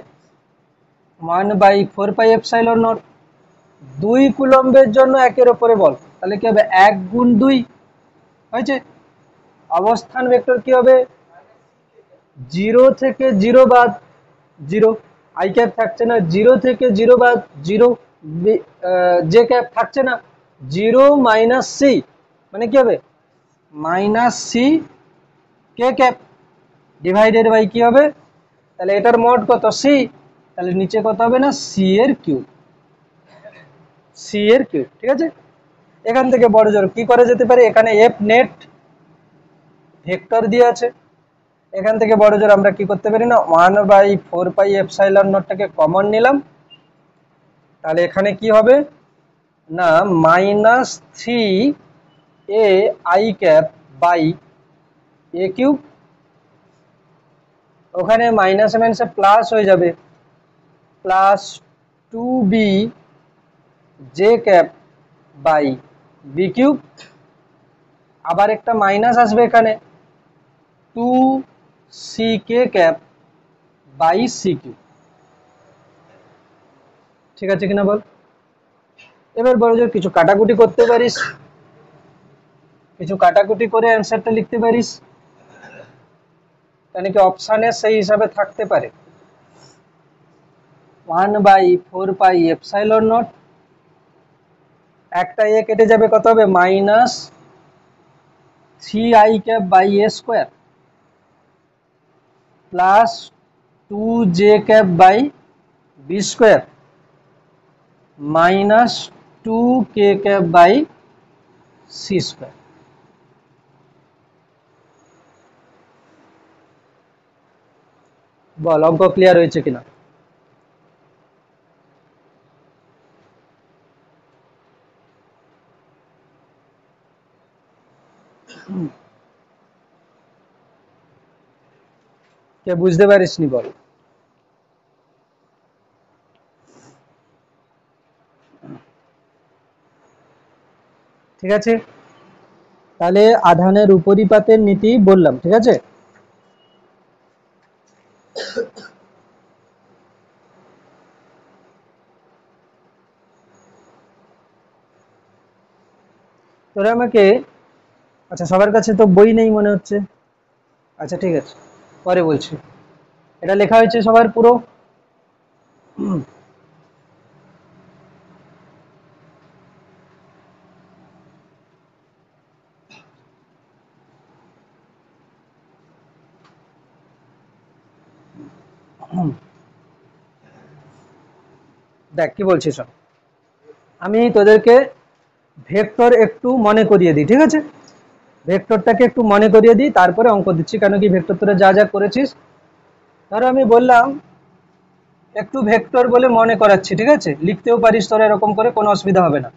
1/4πε0, 2 কুলম্বের জন্য 1-এর ওপরে বল, তাহলে কি হবে, 1 গুণ 2 হয়েছে। অবস্থান ভেক্টর কি হবে, 0 থেকে 0 বাদ 0, i ক্যাপ থাকছে না, 0 থেকে 0 বাদ 0, j ক্যাপ থাকছে না, 0 - c মানে কি হবে, -c k cap divided by কি হবে, তাহলে এটার মড কত, c, তাহলে নিচে কত হবে না, c এর কিউব, c এর কিউব। ঠিক আছে, এখান থেকে বড় জোর কি করা যেতে পারে, এখানে f নেট ভেক্টর দিয়ে আছে, এখান থেকে বড় জোর আমরা কি করতে পারি না, 1/4πε0টাকে কমন নিলাম, তাহলে এখানে কি হবে না -3ai/a³ ওখানে মাইনাস মাইনাসে প্লাস হয়ে যাবে +2bj/b³ আবার একটা মাইনাস আসবে এখানে 2ck/c³। ঠিক আছে কিনা বল? এবার বড় জোর কিছু কাটাকুটি করতে পারিস, কিছু কাটাকুটি করে অ্যান্সারটা লিখতে পারিস, কেন কি অপশানে সেই হিসাবে থাকতে পারে 1/4πε0। একটা এ কেটে যাবে, কত হবে -3i/a² plus 2j/b² minus 2k/c²। বল অঙ্ক ক্লিয়ার হয়েছে কিনা? কে বুঝতে পারিসনি বল? ঠিক আছে, তাহলে আধানের উপরিপাতের নীতি বললাম। ঠিক আছে, তোরা আমাকে, আচ্ছা সবার কাছে তো বই নেই মনে হচ্ছে, আচ্ছা ঠিক আছে পরে বলছি। এটা লেখা হয়েছে সবার পুরো? দেখ কি বলছি শোন, আমি তোদেরকে ভেক্টর একটু মনে করিয়ে দিই। ঠিক আছে, ভেক্টরটাকে একটু মনে করিয়ে দিই, তারপরে অঙ্ক দিচ্ছি। কেন কি ভেক্টর তোরা যা যা করেছিস, ধরো আমি বললাম একটু ভেক্টর বলে মনে করাচ্ছি। ঠিক আছে, লিখতেও পারিস তোরা এরকম করে, কোনো অসুবিধা হবে না।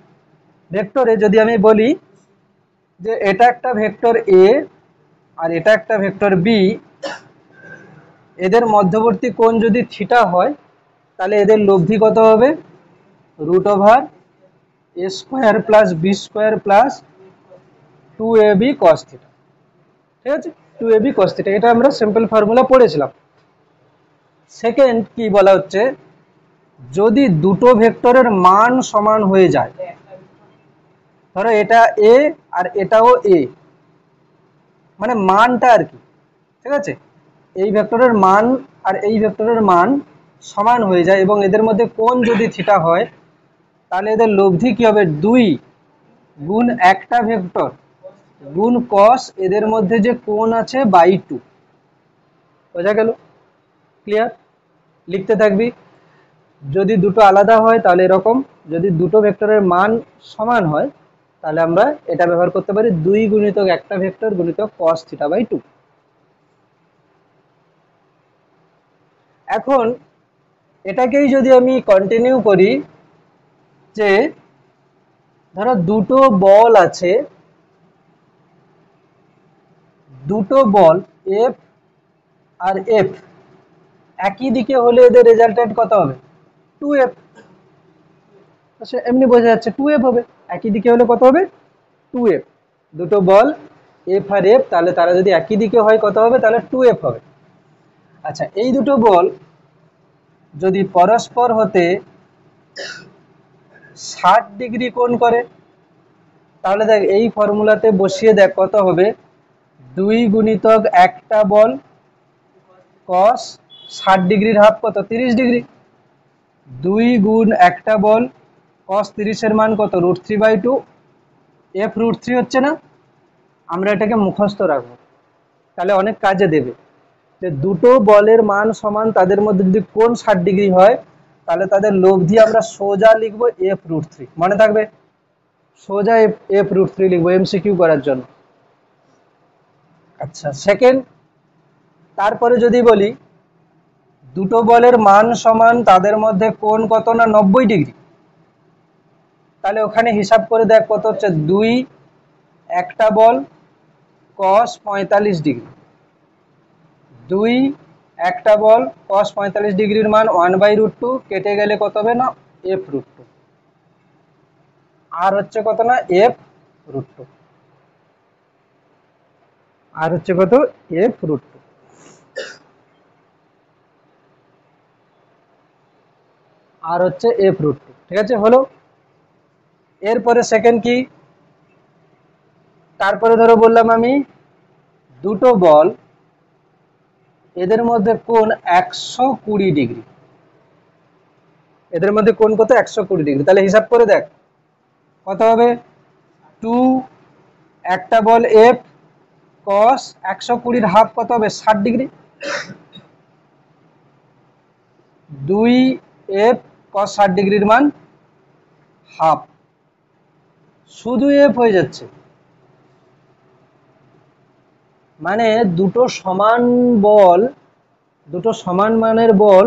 ভেক্টরে যদি আমি বলি যে এটা একটা ভেক্টর এ আর এটা একটা ভেক্টর বি, এদের মধ্যবর্তী কোণ যদি থিটা হয়, তাহলে এদের লব্ধি কত হবে √a² + b² + 2ab cos θ। ঠিক আছে, 2ab cos θ, এটা আমরা সিম্পল ফর্মুলা পড়েছিলাম। সেকেন্ড কি বলা হচ্ছে, যদি দুটো ভেক্টরের মান সমান হয়ে যায়, ধরো এটা এ আর এটাও এ, মানে মানটা আর কি। ঠিক আছে, এই ভেক্টরের মান আর এই ভেক্টরের মান সমান হয়ে যায় এবং এদের মধ্যে কোণ যদি থিটা হয়, তাহলে এদের লব্ধি কি হবে 2 গুণ একটা ভেক্টর গুণ cos এদের মধ্যে যে কোণ আছে /2। বোঝা গেল? ক্লিয়ার? লিখতে থাকবি। যদি দুটো আলাদা হয় তাহলে এরকম, যদি দুটো ভেক্টরের মান সমান হয় তাহলে আমরা এটা ব্যবহার করতে পারি 2 গুণিতক একটা ভেক্টর গুণিতক cos θ/2। এখন এটাকেই যদি আমি কন্টিনিউ করি, যে ধরো দুটো বল আছে, দুটো বল এফ আর এফ একই দিকে হলে এদের রেজাল্টেন্ট কত হবে 2f। আচ্ছা এমনি বোঝা যাচ্ছে 2f হবে, একই দিকে হলে কত হবে 2f। দুটো বল এফ আর এফ, তাহলে তারা যদি একই দিকে হয় কত হবে, তাহলে 2f হবে। আচ্ছা এই দুটো বল যদি পরস্পর হতে 60 ডিগ্রি কোণ করে, তাহলে দেখ এই ফর্মুলাতে বসিয়ে দেখ কত হবে 2 গুণিতক একটা বল cos 60 ডিগ্রির হাফ কত 30 ডিগ্রি, 2 গুণ একটা বল cos 30 এর মান কত √3/2, f √3 হচ্ছে না। আমরা এটাকে মুখস্থ রাখবো, তাহলে অনেক কাজে দেবে। যে দুটো বলের মান সমান, তাদের মধ্যে যদি কোণ 60 ডিগ্রি হয়, তাহলে তাদের লব্ধি আমরা সোজা লিখবো f √3। মনে থাকবে, সোজা f √3 লিখবো এমসিকিউ করার জন্য। আচ্ছা সেকেন্ড, তারপরে যদি বলি দুটো বলের মান সমান, তাদের মধ্যে কোণ কত না 90 ডিগ্রি, তাহলে ওখানে হিসাব করে দেখ কত হচ্ছে, 2 একটা বল cos 45 ডিগ্রি, 2 একটা বল cos 45 ডিগ্রির মান 1/√2 কেটে গেলে কত হবে না f√2, আর হচ্ছে কত না f√2, আর হচ্ছে কত f√2, আর হচ্ছে f√2। ঠিক আছে, হলো। এরপরে সেকেন্ড কি, তারপরে ধরো বললাম আমি দুটো বল, এদের মধ্যে কোণ 120 ডিগ্রি, এদের মধ্যে কোণ কত 120 ডিগ্রি। তাহলে হিসাব করে দেখ কত হবে, 2 একটা বল f cos 120 হাফ কত হবে 60 ডিগ্রি, 2 f cos 60 ডিগ্রির মান হাফ, শুধু f হয়ে যাচ্ছে, মানে দুটো সমান বল, দুটো সমান মানের বল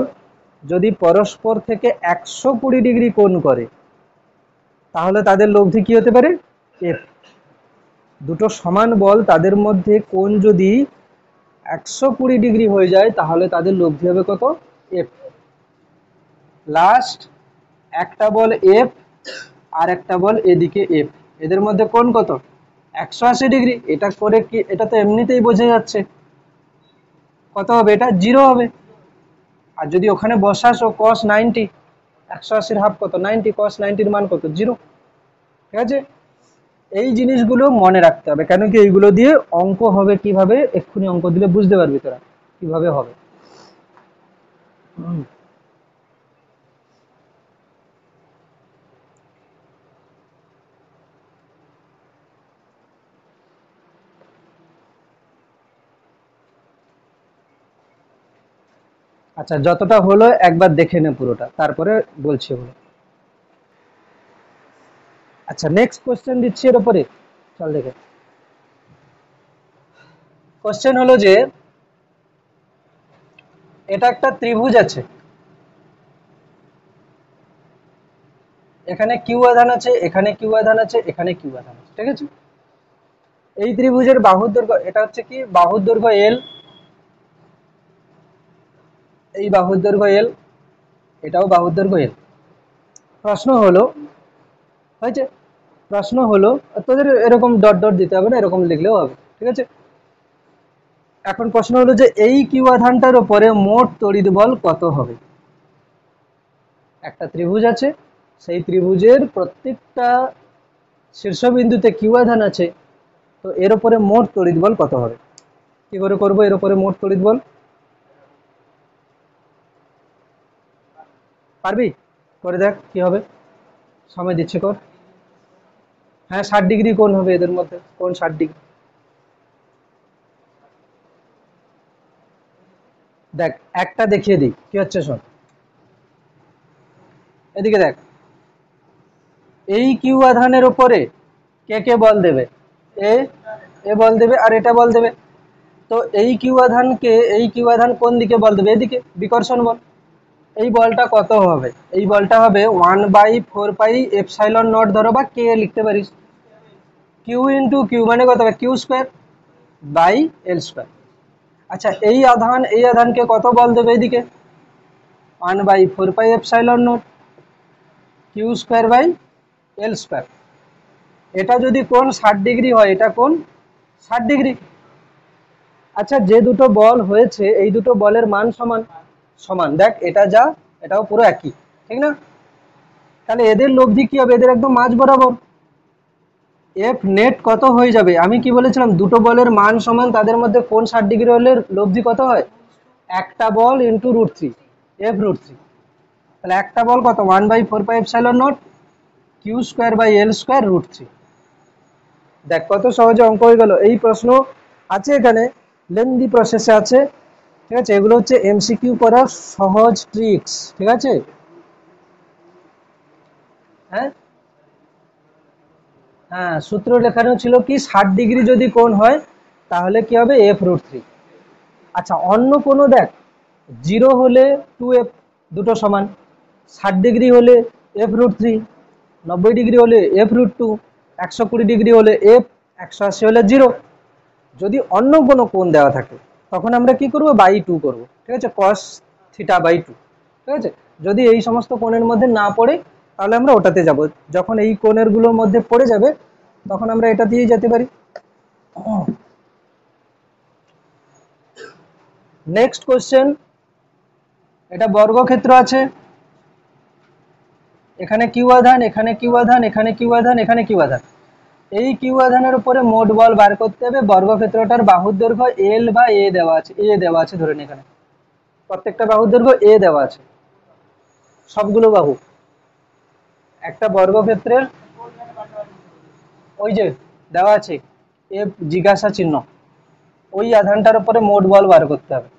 যদি পরস্পর থেকে 120 ডিগ্রি কোণ করে তাহলে তাদের লব্ধি কি হতে পারে f। দুটো সমান বল তাদের মধ্যে কোণ যদি 120 ডিগ্রি হয়ে যায় তাহলে তাদের লব্ধি হবে কত f। লাস্ট একটা বল f আর একটা বল এদিকে f, এদের মধ্যে কোণ কত 180 ডিগ্রি। এটা করে কি, এটা তো এমনিতেই বোঝা যাচ্ছে কত হবে, এটা 0 হবে। আর যদি ওখানে বসাসো cos 90, 180 হাফ কত 90, cos 90 এর মান কত 0। ঠিক আছে, এই জিনিসগুলো মনে রাখতে হবে, কেন কি এইগুলো দিয়ে অঙ্ক হবে কিভাবে, এক্ষুনি অঙ্ক দিলে বুঝতে পারবি তোরা কিভাবে হবে। আচ্ছা, যতটা হলো একবার দেখে নে পুরোটা, তারপরে বলছি হলো। আচ্ছা, নেক্সট কোশ্চেন দিচ্ছি এর উপরে, চল দেখে। কোশ্চেন হলো যে এটা একটা ত্রিভুজ আছে, এখানে কিউ আধান আছে, এখানে কিউ আধান আছে, এখানে কিউ আধান আছে। ঠিক আছে, এই ত্রিভুজের বাহুর দৈর্ঘ্য, এটা হচ্ছে কি বাহুর দৈর্ঘ্য এল, এই বাহুর দৈর্ঘ্য এল, এটাও বাহুর দৈর্ঘ্য এল। প্রশ্ন হলো, হয়েছে, প্রশ্ন হলো, তোদের এরকম ডট ডট দিতে হবে না, এরকম লিখলেও হবে। ঠিক আছে, এখন প্রশ্ন হলো যে এই কিউ আধানটার উপরে মোট তড়িৎ বল কত হবে। একটা ত্রিভুজ আছে, সেই ত্রিভুজের প্রত্যেকটা শীর্ষবিন্দুতে কিউ আধান আছে, তো এর উপরে মোট তড়িৎ বল কত হবে। কি করে করবো এর উপরে মোট তড়িৎ বল, পারবি? করে দেখ কি হবে, সময় দিচ্ছে কর। হ্যাঁ 60 ডিগ্রি কোণ হবে এদের মধ্যে, কোণ 60 ডিগ্রি। দেখ একটা দেখিয়ে দিই কি হচ্ছে, শোন এদিকে দেখ, এই কিউ আধানের উপরে কে কে বল দেবে, এ, এ বল দেবে আর এটা বল দেবে। তো এই কিউ আধানকে, এই কিউ আধান কোন দিকে বল দেবে, এদিকে, বিকর্ষণ বল। এই বলটা কত হবে, এই বলটা হবে 1/4πε0 ধরো বা কে লিখতে পারিস, কিউ ইন্টু কিউ মানে কত হবে Q square by L square. আচ্ছা, এই আধান, এই আধানকে কত বল দেবে এদিকে, 1/4πε0 Q square by L square. এটা যদি কোণ 60 ডিগ্রি হয়, এটা কোণ 60 ডিগ্রি। আচ্ছা, যে দুটো বল হয়েছে এই দুটো বলের মান সমান সমান, দেখ এটা যা এটাও পুরো একই, ঠিক না? তাহলে এদের লব্ধি কি হবে, এদের একদম মাঝ বরাবর। এফ নেট কত হয়ে যাবে, আমি কি বলেছিলাম দুটো বলের মান সমান, তাদের মধ্যে কোণ 60 ডিগ্রি হলে লব্ধি কত হয়, একটা বল ইন্টু √3, f√3। তাহলে একটা বল কত 1/4πε0 Q square by L square √3। দেখ কত সহজে অঙ্ক হয়ে গেল। এই প্রশ্ন আছে এখানে, লেন্দি প্রসেসে আছে। ঠিক আছে, এগুলো হচ্ছে এমসিকিউ করার সহজ ট্রিক্স। ঠিক আছে, হ্যাঁ হ্যাঁ, সূত্র লেখানো ছিল কি 60 ডিগ্রি যদি কোণ হয় তাহলে কি হবে f√3। আচ্ছা, অন্য কোনো দেখ, 0 হলে 2f, দুটো সমান, 60 ডিগ্রি হলে f√3, 90 ডিগ্রি হলে f√2, 120 ডিগ্রি হলে f, 180 হলে 0। যদি অন্য কোনো কোণ দেওয়া থাকে তখন আমরা কি করব, বাই 2 করব, ঠিক আছে, cos θ/2, ঠিক আছে। যদি এই সমস্ত কোণের মধ্যে না পড়ে তাহলে আমরা ওটাতে যাব, যখন এই কোণের গুলোর মধ্যে পড়ে যাবে তখন আমরা এটা দিয়েই যেতে পারি। নেক্সট কোশ্চেন, এটা বর্গক্ষেত্র আছে, এখানে কিউ আধান, এখানে কিউ আধান, এখানে কিউ আধান, এখানে কিউ আধান। এই কিউ আধানের উপরে মোট বল বার করতে হবে। বর্গক্ষেত্রটার বাহুর দৈর্ঘ্য এল বা এ দেওয়া আছে, এ দেওয়া আছে ধরেন, এখানে প্রত্যেকটা বাহুর দৈর্ঘ্য এ দেওয়া আছে, সবগুলো বাহু। একটা বর্গক্ষেত্রের ওই যে দেওয়া আছে এ জিজ্ঞাসা চিহ্ন, ওই আধানটার উপরে মোট বল বার করতে হবে।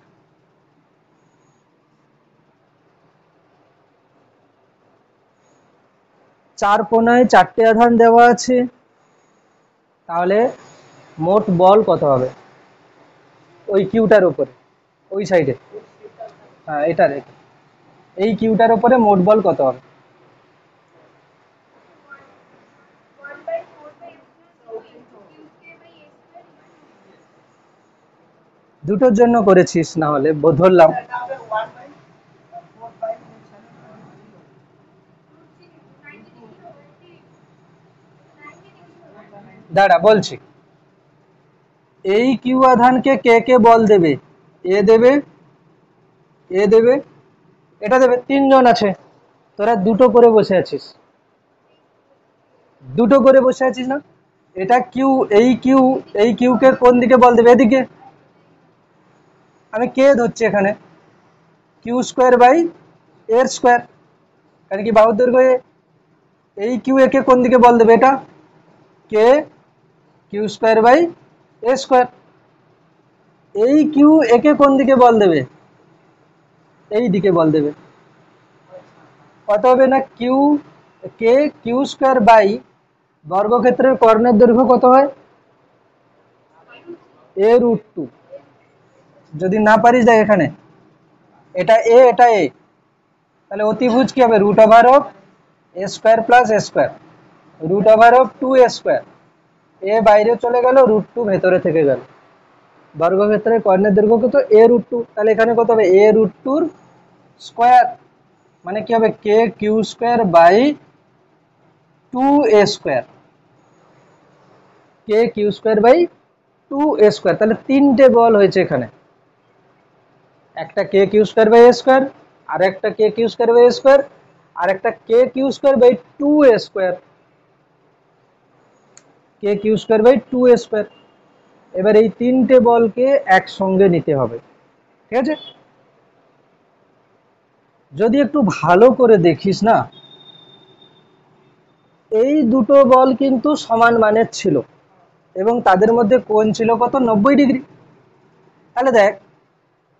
চার কোণায় চারটে আধান দেওয়া আছে, তাহলে মোট বল কত হবে ওই কিউটার উপরে, ওই সাইডে, হ্যাঁ এটার, এই কিউটার উপরে মোট বল কত হবে? দুটোর জন্য করেছিস না হলে ধরলাম। দাঁড়া বলছি, এই কিউ আধানকে কে কে বল দেবে? এ দেবে, এ দেবে, এটা দেবে, তিনজন আছে, তোরা দুটো করে বসে আছিস, দুটো করে বসে আছিস না। এটা কিউ, এই কিউ, এই কিউ কে কোন দিকে বল দেবে? এদিকে। আমি কে ধরছি এখানে, কিউ স্কোয়ার বাই এর স্কোয়ার, কারণ কি বাহুর দৈর্ঘ্য এ। এই কিউ একে কোন দিকে বল দেবে? এটা K Q square by A square. এই কিউ একে কোন দিকে বল দেবে? এই দিকে বল দেবে। কত হবে না, Q K Q square by বর্গক্ষেত্রের কর্ণের দৈর্ঘ্য কত হয়? a√2। যদি না পারিস দেখ এখানে, এটা এ, এটা এ, তাহলে অতিভুজ কি হবে? √অফ A square plus A square, √অফ 2a স্কোয়ার। এ বাইরে চলে গেল, √2 ভেতরে থেকে গেল। বর্গক্ষেত্রের কর্ণের দৈর্ঘ্য কত? a√2, তাহলে এখানে কত হবে? a√2 স্কোয়ার, মানে কি হবে? K Q square by 2a square, K Q square by 2a square. তাহলে তিনটে বল হয়েছে এখানে, একটা K Q square by A square, আর একটা K Q square by A square, আর একটা K Q square by 2a square, K Q square by 2a square. এবার এই তিনটে বলকে একসঙ্গে নিতে হবে, ঠিক আছে। যদি একটু ভালো করে দেখিস না, এই দুটো বল কিন্তু সমান মানের ছিল এবং তাদের মধ্যে কোণ ছিল কত? 90 ডিগ্রি। তাহলে দেখ,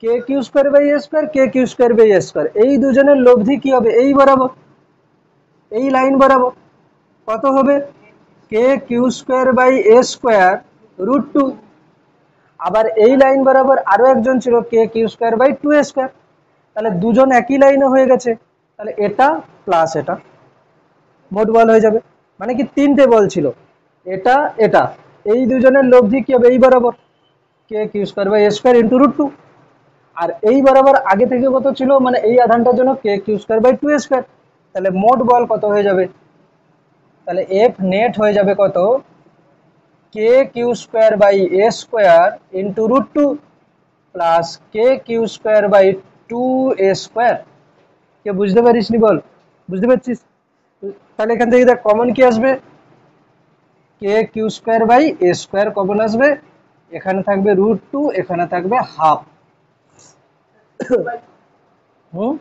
K Q square by A square, K Q square by A square, এই দুজনের লব্ধি কি হবে? এই বরাবর, এই লাইন বরাবর। কত হবে? K Q square by A square √2। আবার এই লাইন বরাবর আরো একজন ছিল, K Q square by 2a square. তাহলে দুজন একই লাইনে হয়ে গেছে, তাহলে এটা প্লাস এটা, মোট বল হয়ে যাবে। মানে কি, তিনটে বল ছিল, এটা এটা, এই দুজনের লব্ধি কি হবে? এই বরাবর, K Q square by A square into √2। আর এই বরাবর আগে থেকে কত ছিল, মানে এই আধানটার জন্য K Q square by 2a square. তাহলে মোট বল কত হয়ে যাবে? তাহলে এফ নেট হয়ে যাবে কত? K Q square by A square into √2 plus K Q square by 2a square. কে বুঝতে পারিস নি বল? বুঝতে পারছিস? তাহলে এখান থেকে দেখ কমন কি আসবে, K Q square by A square common আসবে, এখানে থাকবে √2, এখানে থাকবে হাফ। হুম,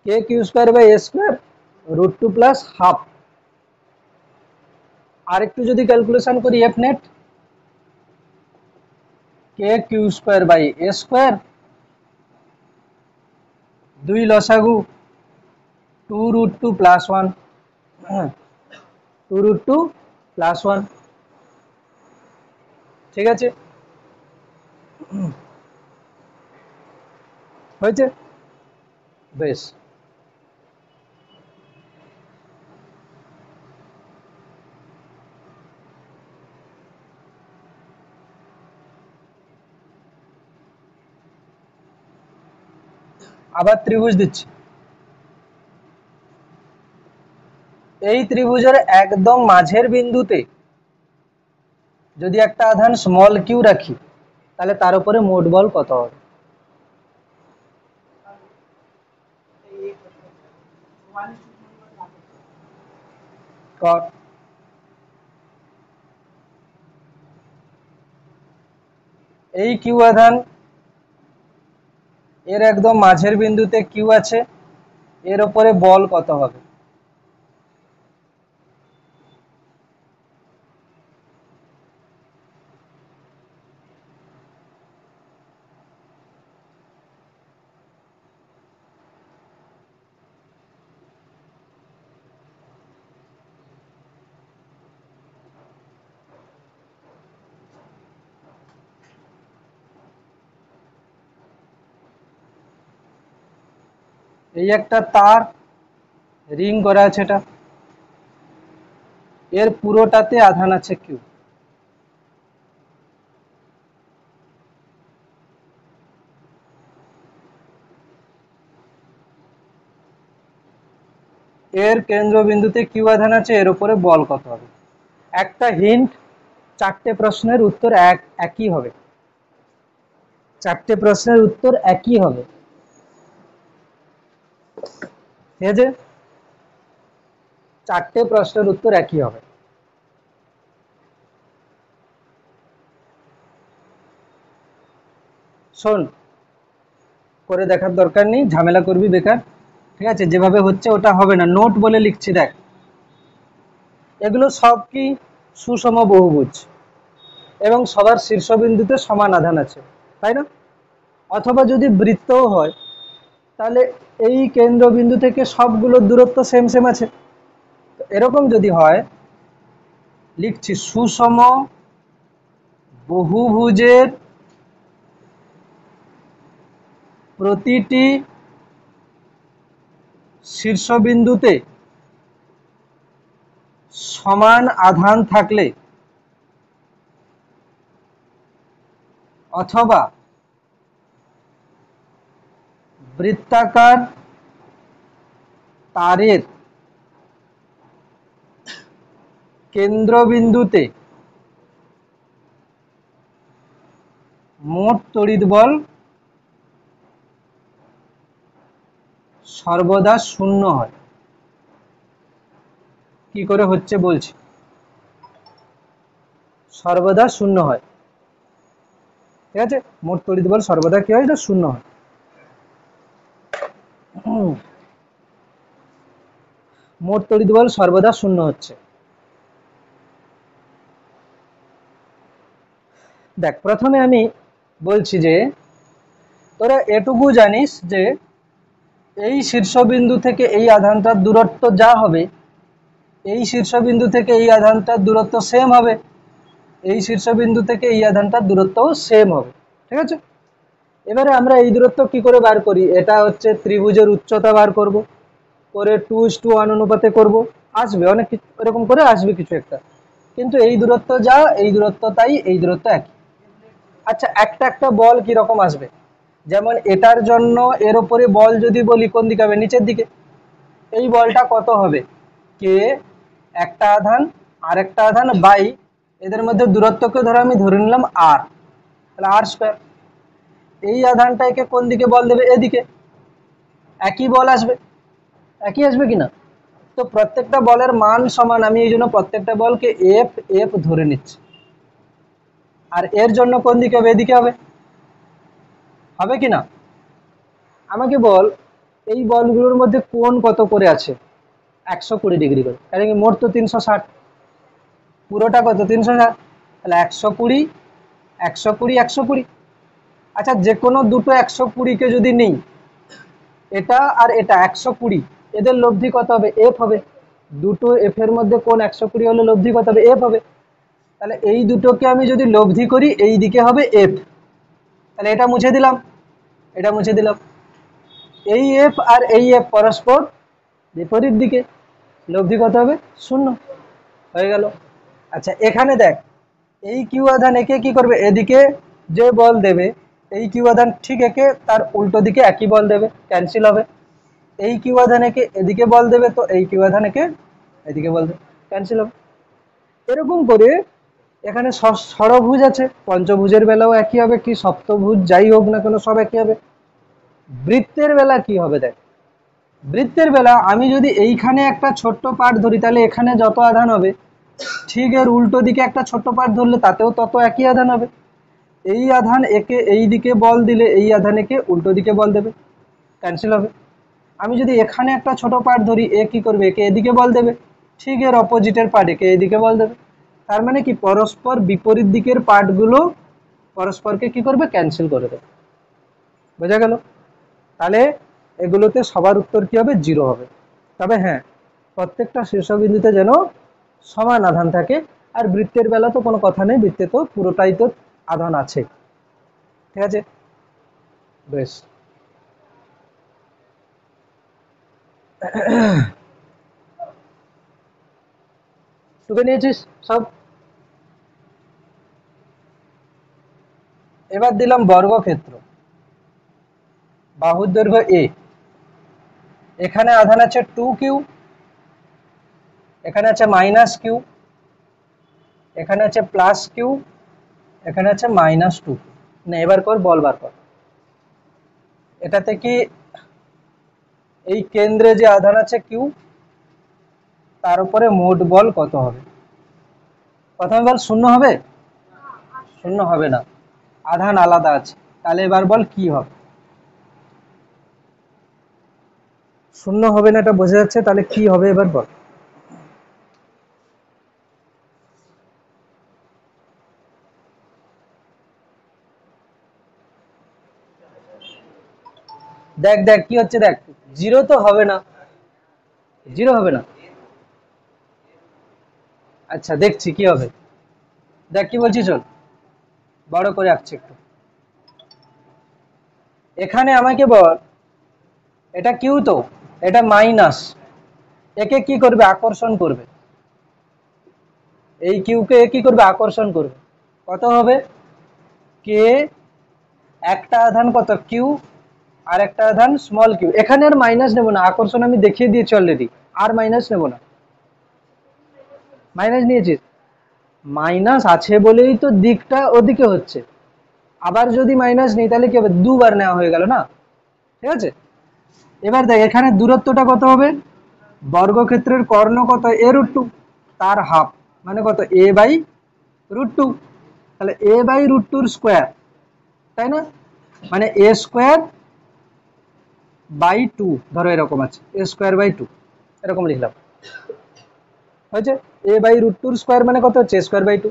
K Q square by A square √2 plus half. আর একটু যদি ক্যালকুলেশন করি, F net K Q square by A square, 2 লসাগু 2√2 প্লাস 1, হ্যাঁ 2√2 প্লাস 1, ঠিক আছে। হয়েছে? বেশ, আবার ত্রিভুজ দিচ্ছি। এই ত্রিভুজের একদম মাঝের বিন্দুতে যদি একটা আধান স্মল কিউ রাখি, তাহলে তার উপরে মোট বল কত হবে? কর। এই কিউ আধান, এর একদম মাঝের বিন্দুতে কিউ আছে, এর উপরে বল কত হবে? এই একটা তার রিং করা আছে, এটা এর পুরোটাতে আধান আছে কিউ। এর কেন্দ্রবিন্দুতে কিউ আধান আছে, এর উপরে বল কত হবে? একটা হিন্ট, চারটে প্রশ্নের উত্তর একই হবে। চারটে প্রশ্নের উত্তর একই হবে, ঠিক আছে? চারটে প্রশ্নের উত্তর একই হবে। শোন, করে দেখার দরকার নেই, ঝামেলা করবি বেকার, ঠিক আছে? যেভাবে হচ্ছে ওটা হবে না, নোট বলে লিখছি দেখ। এগুলো সব কি সুষম বহুভুজ এবং সবার শীর্ষবিন্দুতে সমান আধান আছে, তাই না? অথবা যদি বৃত্তও হয়, তাহলে এই কেন্দ্রবিন্দু থেকে সবগুলোর দূরত্ব সেম সেম আছে। এরকম যদি হয়, লিখছি সুষম বহুভুজের প্রতিটি শীর্ষবিন্দুতে সমান আধান থাকলে অথবা বৃত্তাকার তারের কেন্দ্রবিন্দুতে মোট তড়িৎ বল সর্বদা শূন্য হয়। কি করে হচ্ছে বলছি, সর্বদা শূন্য হয়, ঠিক আছে? মোট তড়িৎ বল সর্বদা কি হয়, শূন্য হয়। মোট তড়িৎ বল সর্বদা শূন্য হচ্ছে। দেখ, প্রথমে আমি বলছি যে তোরা এটুকু জানিস যে এই শীর্ষবিন্দু থেকে এই আধানটার দূরত্ব যা হবে, এই শীর্ষবিন্দু থেকে এই আধানটার দূরত্ব সেম হবে, এই শীর্ষবিন্দু থেকে এই আধানটার দূরত্বও সেম হবে, ঠিক আছে? এবারে আমরা এই দূরত্ব কি করে বার করি? এটা হচ্ছে ত্রিভুজের উচ্চতা বার করব, করে 2:1 অনুপাতে করব, আসবে অনেক কিছু, এরকম করে আসবে কিছু একটা। কিন্তু এই দূরত্ব যা, এই দূরত্ব তাই, এই দূরত্ব একই। আচ্ছা, একটা একটা বল কি রকম আসবে? যেমন এটার জন্য এর উপরে বল যদি বলি, কোন দিকে হবে? নিচের দিকে। এই বলটা কত হবে? কে একটা আধান আর একটা আধান বাই এদের মধ্যে দূরত্বকে ধরে নিলাম আর, তাহলে আর স্কয়ার। এই আধানটাকে কোন দিকে বল দেবে? এদিকে, একই বল আসবে, একই আসবে কিনা? তো প্রত্যেকটা বলের মান সমান, আমি এই জন্য প্রত্যেকটা বলকে এফ এফ ধরে নিচ্ছি। আর এর জন্য কোন দিকে হবে? এদিকে হবে, হবে কিনা? আমাকে বল, এই বলগুলোর মধ্যে কোণ কত করে আছে? 120 ডিগ্রি করে, কারণ কি মোট তো 360, পুরোটা কত? 360, তাহলে 120 120 120। আচ্ছা, যে কোনো দুটো 120কে যদি নিই, এটা আর এটা 120, এদের লব্ধি কত হবে? এফ হবে। দুটো এফ এর মধ্যে কোণ 120 হলে লব্ধি কত হবে? এফ হবে। তাহলে এই দুটোকে আমি যদি লব্ধি করি, এই দিকে হবে এফ, তাহলে এটা মুছে দিলাম, এটা মুছে দিলাম। এই এফ আর এই এফ পরস্পর বিপরীত দিকে, লব্ধি কত হবে 0 হয়ে গেল। আচ্ছা এখানে দেখ এই কিউ আধান একে কি করবে, এদিকে যে বল দেবে এই কিউ আধান ঠিক একে তার উল্টো দিকে একই বল দেবে, ক্যান্সেল হবে। এই কিউ আধান একে এদিকে বল দেবে তো এই কিউ আধান একে এদিকে বল দেবে, ক্যান্সেল হবে। এরকম করে এখানে ষড়ভুজ আছে, পঞ্চভুজের বেলাও একই হবে, কি সপ্তভুজ যাই হোক না কেন সব একই হবে। বৃত্তের বেলা কি হবে দেখ, বৃত্তের বেলা আমি যদি এইখানে একটা ছোট্ট পার্ট ধরি তাহলে এখানে যত আধান হবে ঠিক এর উল্টো দিকে একটা ছোট্ট পার্ট ধরলে তাতেও তত একই আধান হবে। এই আধান একে এই দিকে বল দিলে এই আধান একে উল্টো দিকে বল দেবে, ক্যান্সেল হবে। আমি যদি এখানে একটা ছোট পার্ট ধরি এ কি করবে, একে এদিকে বল দেবে, ঠিক এর অপোজিটের পার্ট একে এদিকে বল দেবে। তার মানে কি পরস্পর বিপরীত দিকের পার্টগুলো পরস্পরকে কি করবে, ক্যান্সেল করে দেবে। বোঝা গেল? তাহলে এগুলোতে সবার উত্তর কি হবে, 0 হবে। তবে হ্যাঁ প্রত্যেকটা শীর্ষবিন্দুতে যেন সমান আধান থাকে। আর বৃত্তের বেলা তো কোনো কথা নেই, বৃত্তে তো পুরোটাই তো আধান আছে। ঠিক আছে, বেশ। টুকে নিয়েছিস সব? এবার দিলাম বর্গক্ষেত্র, বাহুর দৈর্ঘ্য এ, এখানে আধান আছে 2q, এখানে আছে -q, এখানে আছে +q, এখানে আছে -2q। না এবার কর, বল বার কর। এটাতে কি এই কেন্দ্রে যে আধান আছে q তার উপরে মোট বল কত হবে? প্রথমে বল 0 হবে? 0 হবে না, আধান আলাদা আছে। তাহলে এবার বল কি হবে? 0 হবে না, এটা বোঝা যাচ্ছে। তাহলে কি হবে এবার বল? দেখ দেখ কি হচ্ছে, দেখ 0 তো হবে না, 0 হবে না। আচ্ছা দেখছি কি হবে, দেখ কি বলছি, চল বড় করে আঁকছি একটু। এখানে আমাকে বল এটা কিউ, তো এটা মাইনাস, একে কি করবে, আকর্ষণ করবে। এই কিউকে কি করবে, আকর্ষণ করবে। কত হবে, কে একটা আধান কত কিউ আর একটা আধান স্মল কিউ। এখানে আর মাইনাস নেব না, আকর্ষণ আমি দেখিয়ে দিয়েছি অলরেডি, আর মাইনাস নেব না। মাইনাস নিয়েছিস, মাইনাস আছে বলেই তো দিকটা ওদিকে হচ্ছে। আবার যদি মাইনাস নেই তাহলে কি হবে, দুবার নেওয়া হয়ে গেল না। ঠিক আছে, এবার দেখ এখানে দূরত্বটা কত হবে, বর্গক্ষেত্রের কর্ণ কত, a√2, তার হাফ মানে কত, a/√2। তাহলে a/√2 স্কোয়ার, তাই না, মানে a²/2, ধরো এরকম আছে a²/2, এরকম লিখলাম, হয়েছে। a/√2 স্কোয়ার মানে কত হচ্ছে, a²/2।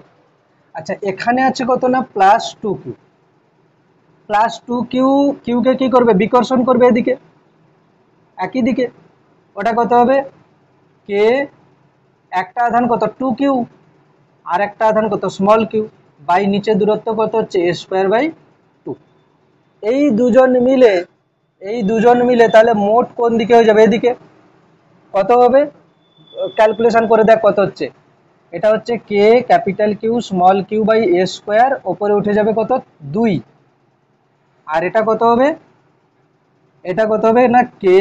আচ্ছা এখানে আছে কত না, +2q, +2q, কিউকে কি করবে, বিকর্ষণ করবে এদিকে একই দিকে। ওটা কত হবে, কে একটা আধান কত 2q আর একটা আধান কত স্মল কিউ, বাই নিচে দূরত্ব কত হচ্ছে a²/2। এই দুজন মিলে তাহলে মোট কোন দিকে হয়ে যাবে, এদিকে। কত হবে, ক্যালকুলেশন করে দেখ কত হচ্ছে। এটা হচ্ছে K capital Q small Q by a², ওপরে উঠে যাবে কত 2। আর এটা কত হবে, এটা কত হবে না, K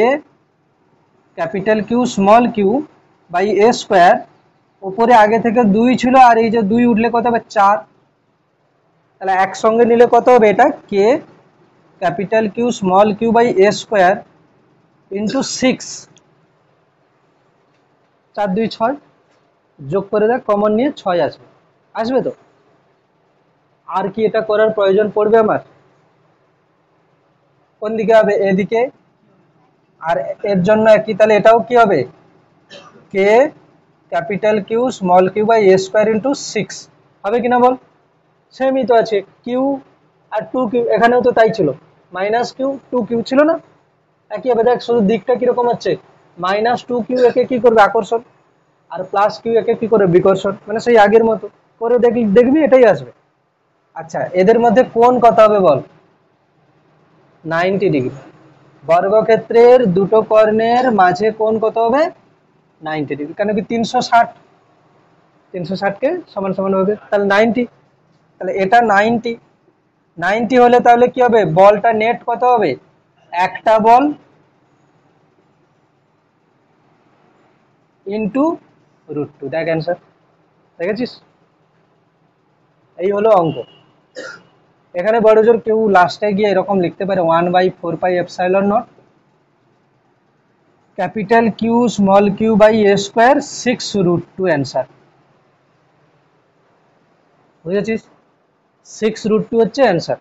capital Q small Q by a², উপরে আগে থেকে 2 ছিল আর এই যে 2 উঠলে কত হবে 4। তাহলে একসঙ্গে নিলে কত হবে, এটা K capital Q small Q by a² into 6, 4 2 6, যোগ করে দেখ, কমন নিয়ে 6 আসবে, আসবে তো। আর কি এটা করার প্রয়োজন পড়বে আমার, কোন দিকে হবে, এদিকে। আর এর জন্য কি, তাহলে এটাও কি হবে, K capital Q small Q by a² into 6 হবে কিনা বল। সেমই তো আছে, কিউ আর 2q, এখানেও তো তাই ছিল, -q 2q ছিল না, একই হবে। দেখ শুধু দিকটা কিরকম হচ্ছে, -2q একে কি করবে, আকর্ষণ, আর +q একে কি করবে, বিকর্ষণ, মানে সেই আগের মতো করে দেখবি এটাই আসবে। আচ্ছা এদের মধ্যে কোণ কত হবে বল, 90 ডিগ্রি। বর্গক্ষেত্রের দুটো কর্ণের মাঝে কোণ কত হবে 90 ডিগ্রি, কেন কি 360, 360 কে সমান সমান হবে তাহলে 90, তাহলে এটা 90, 90 হলে তাহলে কি হবে, বলটা নেট কত হবে, একটা বল ইন্টু √2, দেখ অ্যান্সার, দেখেছিস, এই হলো অঙ্ক। এখানে বড়জোর কেউ লাস্টে গিয়ে এরকম লিখতে পারে 1/4πε0 capital Q small Q by A square 6√2 answer, বুঝেছিস, 6√2 হচ্ছে অ্যান্সার।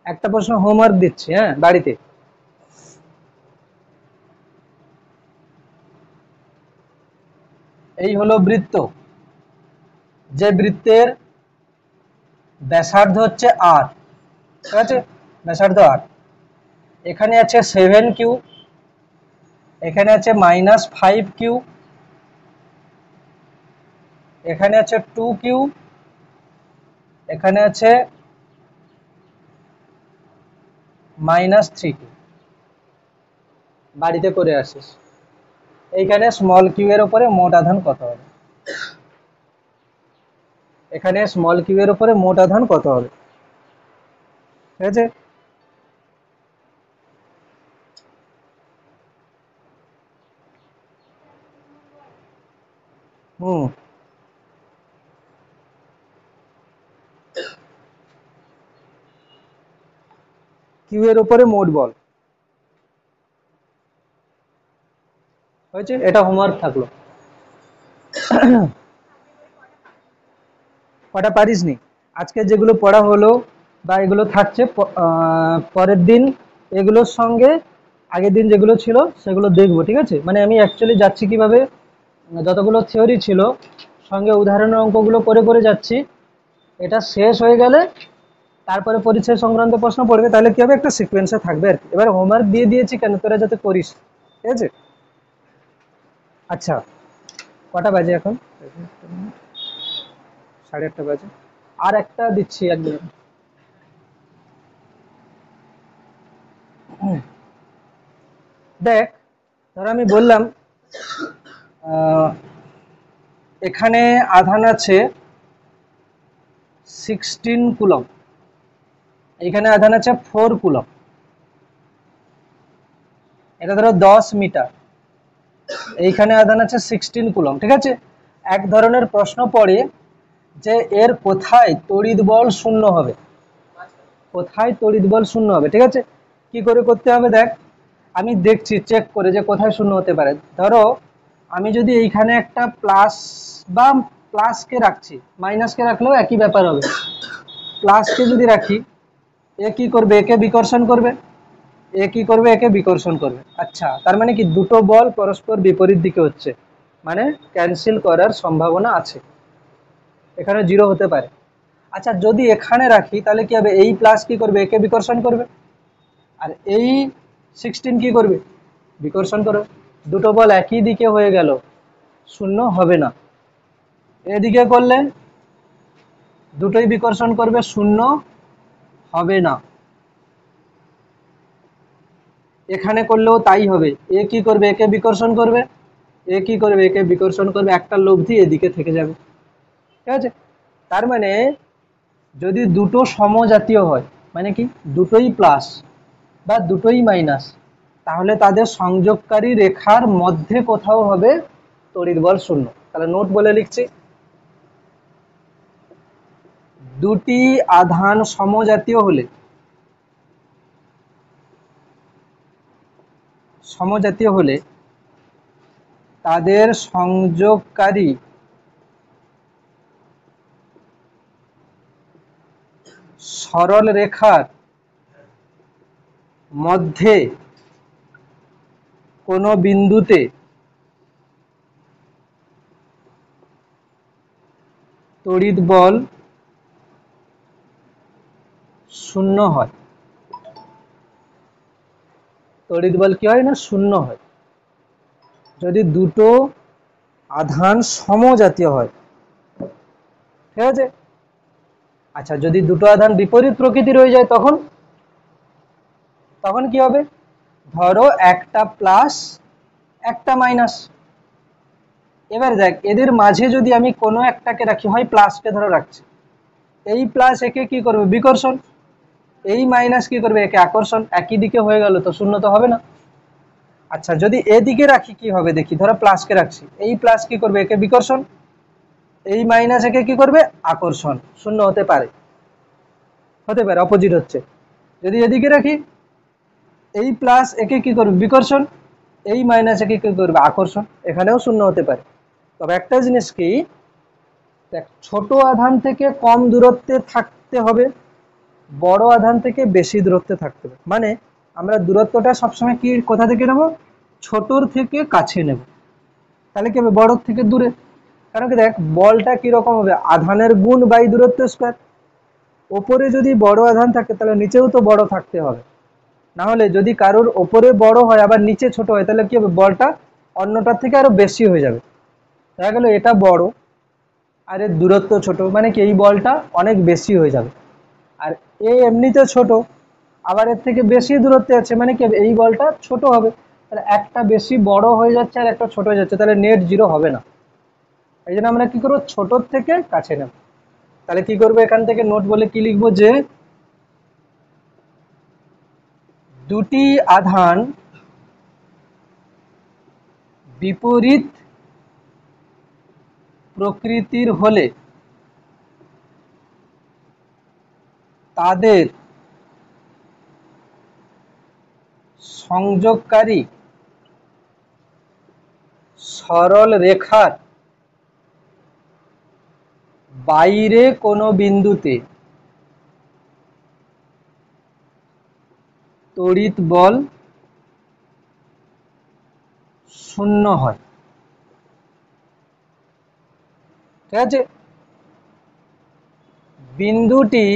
একটা প্রশ্ন হোমওয়ার্ক দিচ্ছি, হ্যাঁ, বাড়িতে। এই হলো বৃত্ত, যে বৃত্তের ব্যাসার্ধ হচ্ছে আর, ঠিক আছে, ব্যাসার্ধ আর, এখানে আছে 7q, এখানে আছে -5q, এখানে আছে 2q, এখানে আছে -3q, বাড়িতে করে আসিস। এইখানে স্মল কিউ এর উপরে মোট আধান কত হবে, এখানে স্মল কিউ এর উপরে মোট আধান কত হবে, ঠিক আছে। হুম, কিউ এর উপরে মোট বল হয়েছে, এটা হোমওয়ার্ক থাকলো। কটা পারিস নি, আজকে যেগুলো পড়া হলো বা এগুলো থাকছে পরের দিন এগুলোর সঙ্গে আগের দিন যেগুলো ছিল সেগুলো দেখবো, ঠিক আছে। মানে আমি অ্যাকচুয়ালি যাচ্ছি কিভাবে, যতগুলো থিওরি ছিল সঙ্গে উদাহরণের অঙ্কগুলো করে করে যাচ্ছি, এটা শেষ হয়ে গেলে তারপরে পরিচয় সংক্রান্ত প্রশ্ন পড়বে, তাহলে কি হবে, একটা সিকোয়েন্সে থাকবে আর কি। এবার হোমওয়ার্ক দিয়ে দিয়েছি কেন, তোরা যাতে করিস, ঠিক আছে। আচ্ছা, কটা বাজে এখন, 8:30 বাজে, আর একটা দিচ্ছি, 1 মিনিট। দেখ, ধর আমি বললাম আহ, এখানে আধান আছে 16 কুলম, এখানে আধান আছে 4 কুলম, এটা ধরো 10 মিটার, এইখানে আধান আছে 16 কুলম, ঠিক আছে। এক ধরনের প্রশ্ন পড়ে যে এর কোথায় তড়িৎ বল শূন্য হবে, কোথায় তড়িৎ বল শূন্য হবে, ঠিক আছে। কি করে করতে হবে দেখ, আমি দেখছি চেক করে যে কোথায় শূন্য হতে পারে। ধরো আমি যদি এইখানে একটা প্লাস বা প্লাসকে রাখছি, মাইনাসকে রাখলেও একই ব্যাপার হবে, প্লাসকে যদি রাখি, এ কি করবে, একে বিকর্ষণ করবে, এ কি করবে, একে বিকর্ষণ করবে। আচ্ছা, তার মানে কি দুটো বল পরস্পর বিপরীত দিকে হচ্ছে, মানে ক্যান্সেল করার সম্ভাবনা আছে, এখানে 0 হতে পারে। আচ্ছা, যদি এখানে রাখি তাহলে কি হবে, এই প্লাস কি করবে, একে বিকর্ষণ করবে, আর এই 16 কি করবে, বিকর্ষণ করবে, দুটো বল একই দিকে হয়ে গেল, শূন্য হবে না। এদিকে করলে দুটোই বিকর্ষণ করবে, শূন্য হবে না। এখানে করলেও তাই হবে, এ কি করবে, একে বিকর্ষণ করবে, এ কি করবে, একে বিকর্ষণ করবে, একটা লব্ধি এদিকে থেকে যাবে, ঠিক আছে। তার মানে যদি দুটো সমজাতীয় হয়, মানে কি দুটোই প্লাস বা দুটোই মাইনাস, তাহলে তাদের সংযোগকারী রেখার মধ্যে কোথাও হবে তড়িৎ বল শূন্য। তাহলে নোট বলে লিখছি, দুটি আধান সমজাতীয় হলে, সমজাতীয় হলে তাদের সংযোগকারী সরল রেখার মধ্যে কোনো বিন্দুতে তড়িৎ বল শূন্য হয়, তড়িৎ বল কি হয় না, শূন্য হয়, যদি দুটো আধান সমজাতীয় হয়, ঠিক আছে। আচ্ছা, যদি দুটো আধান বিপরীত প্রকৃতির হয়ে যায় তখন তখন কি হবে? ধরো একটা প্লাস একটা মাইনাস। এবার দেখ, এদের মাঝে যদি আমি কোনো একটাকে রাখি, হয় প্লাসকে ধরো রাখছি, এই প্লাস একে কি করবে? বিকর্ষণ। এই মাইনাস কি করবে? একে আকর্ষণ। একই দিকে হয়ে গেল তো, শূন্য তো হবে না। আচ্ছা, যদি এদিকে রাখি কি হবে দেখি, ধরো প্লাসকে রাখছি, এই প্লাস কি করবে? একে বিকর্ষণ। এই মাইনাস একে কি করবে? আকর্ষণ। শূন্য হতে পারে, হতে পারে, অপোজিট হচ্ছে। যদি এদিকে রাখি, এই প্লাস একে কি করবে? বিকর্ষণ। এই মাইনাস একে কি করবে? আকর্ষণ। এখানেও শূন্য হতে পারে। তবে একটা জিনিস কি, দেখ, ছোট আধান থেকে কম দূরত্বে থাকতে হবে, বড় আধান থেকে বেশি দূরত্বে থাকতে হবে। মানে আমরা দূরত্বটা সবসময় কি কোথা থেকে নেব? ছোটর থেকে কাছে নেব। তাহলে কি হবে? বড়র থেকে দূরে। কারণ কি, দেখ, বলটা কিরকম হবে? আধানের গুণ বাই দূরত্ব স্কয়ার। ওপরে যদি বড় আধান থাকে তাহলে নিচেও তো বড় থাকতে হবে। না হলে যদি কারোর ওপরে বড় হয় আবার নিচে ছোট হয়, তাহলে কি হবে? বলটা অন্যটার থেকে আরো বেশি হয়ে যাবে। দেখা গেল এটা বড় আর এর দূরত্ব ছোট, মানে কি এই বলটা অনেক বেশি হয়ে যাবে। আর এ এমনিতে ছোট, আবার এর থেকে বেশি দূরত্বে আছে, মানে কি এই বলটা ছোট হবে। তাহলে একটা বেশি বড় হয়ে যাচ্ছে আর একটা ছোট হয়ে যাচ্ছে, তাহলে নেট জিরো হবে না। এই জন্য আমরা কি করবো? ছোটর থেকে কাছে নেব। তাহলে কি করবো? এখান থেকে নোট বলে কি লিখবো? যে দুটি আধান বিপরীত প্রকৃতির হলে তাদের সংযোগকারী সরল রেখার বাইরে কোনো বিন্দুতে তড়িৎ বল শূন্য হয়। ঠিক আছে, বিন্দুটি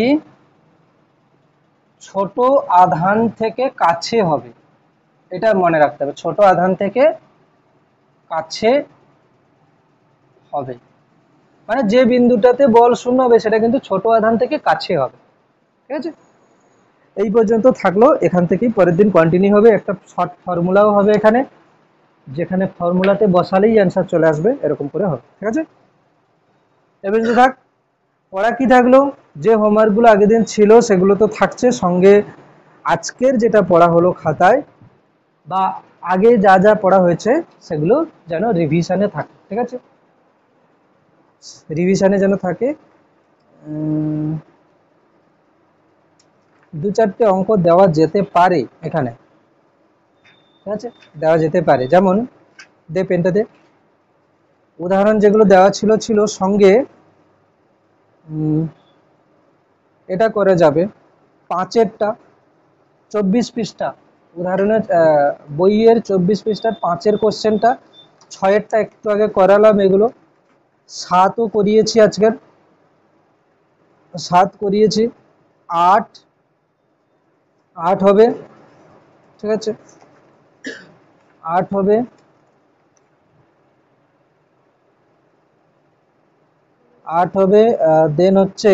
ছোট আধান থেকে কাছে হবে, এটা মনে রাখতে হবে। ছোট আধান থেকে কাছে হবে, মানে যে বিন্দুটাতে বল শূন্য হবে সেটা কিন্তু ছোট আধান থেকে কাছে হবে। ঠিক আছে, এই পর্যন্ত থাকলো। এখান থেকেই পরের দিন কন্টিনিউ হবে। একটা শর্ট ফর্মুলাও হবে এখানে, যেখানে ফর্মুলাতে বসালেই অ্যান্সার চলে আসবে, এরকম করে হবে। ঠিক আছে, এবার যদি থাক, পড়া কি থাকলো? যে হোমওয়ার্কগুলো আগের দিন ছিল সেগুলো তো থাকছে, সঙ্গে আজকের যেটা পড়া হলো খাতায় বা আগে যা যা পড়া হয়েছে সেগুলো যেন রিভিশনে থাকে। ঠিক আছে, রিভিশনে যেন থাকে। দু চারটে অঙ্ক দেওয়া যেতে পারে এখানে। ঠিক আছে, দেওয়া যেতে পারে। যেমন দে পেনটা দে, উদাহরণ যেগুলো দেওয়া ছিল ছিল সঙ্গে এটা করে যাবে 5-এরটা 24 পৃষ্ঠা, উদাহরণের বইয়ের 24 পৃষ্ঠার 5-এর কোশ্চেনটা, 6-এরটা একটু আগে করালাম, এগুলো 7ও করিয়েছি, আজকের 7 করিয়েছি, 8 হবে। ঠিক আছে, 8 হবে, 8 হবে। দেন হচ্ছে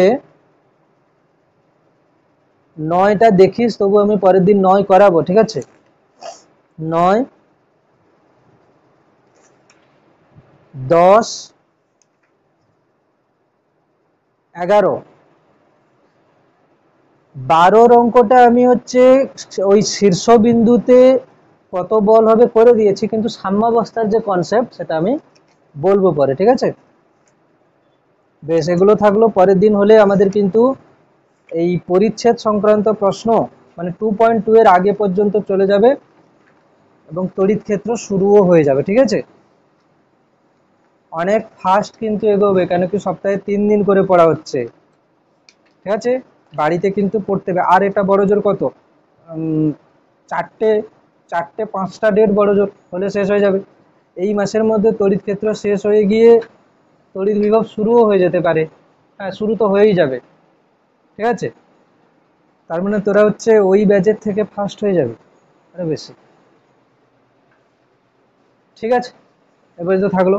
9টা দেখিস, তবু আমি পরের দিন 9 করাবো। ঠিক আছে, 9, 10, 11, 12 অঙ্কটা আমি হচ্ছে ওই শীর্ষবিন্দুতে কত বল হবে করে দিয়েছি, কিন্তু সাম্যাবস্থার যে কনসেপ্ট সেটা আমি বলবো পরে। ঠিক আছে, বেশ, এগুলো থাকলো। পরের দিন হলে আমাদের কিন্তু এই পরিচ্ছেদ সংক্রান্ত প্রশ্ন মানে 2.2 এর আগে পর্যন্ত চলে যাবে এবং তড়িৎ ক্ষেত্র শুরুও হয়ে যাবে। ঠিক আছে, অনেক ফাস্ট কিন্তু এগোবে, কেন কি সপ্তাহে 3 দিন করে পড়া হচ্ছে। ঠিক আছে, বাড়িতে কিন্তু পড়তে হবে। আর এটা বড় জোর কত, 4-5টা ডেট বড় জোর হলে শেষ হয়ে যাবে। এই মাসের মধ্যে তড়িৎ ক্ষেত্র শেষ হয়ে গিয়ে তড়িৎ বিভব শুরুও হয়ে যেতে পারে। হ্যাঁ, শুরু তো হয়েই যাবে। ঠিক আছে, তার মানে তোরা হচ্ছে ওই ব্যাচের থেকে ফার্স্ট হয়ে যাবে আরো বেশি। ঠিক আছে, এবার তো থাকলো।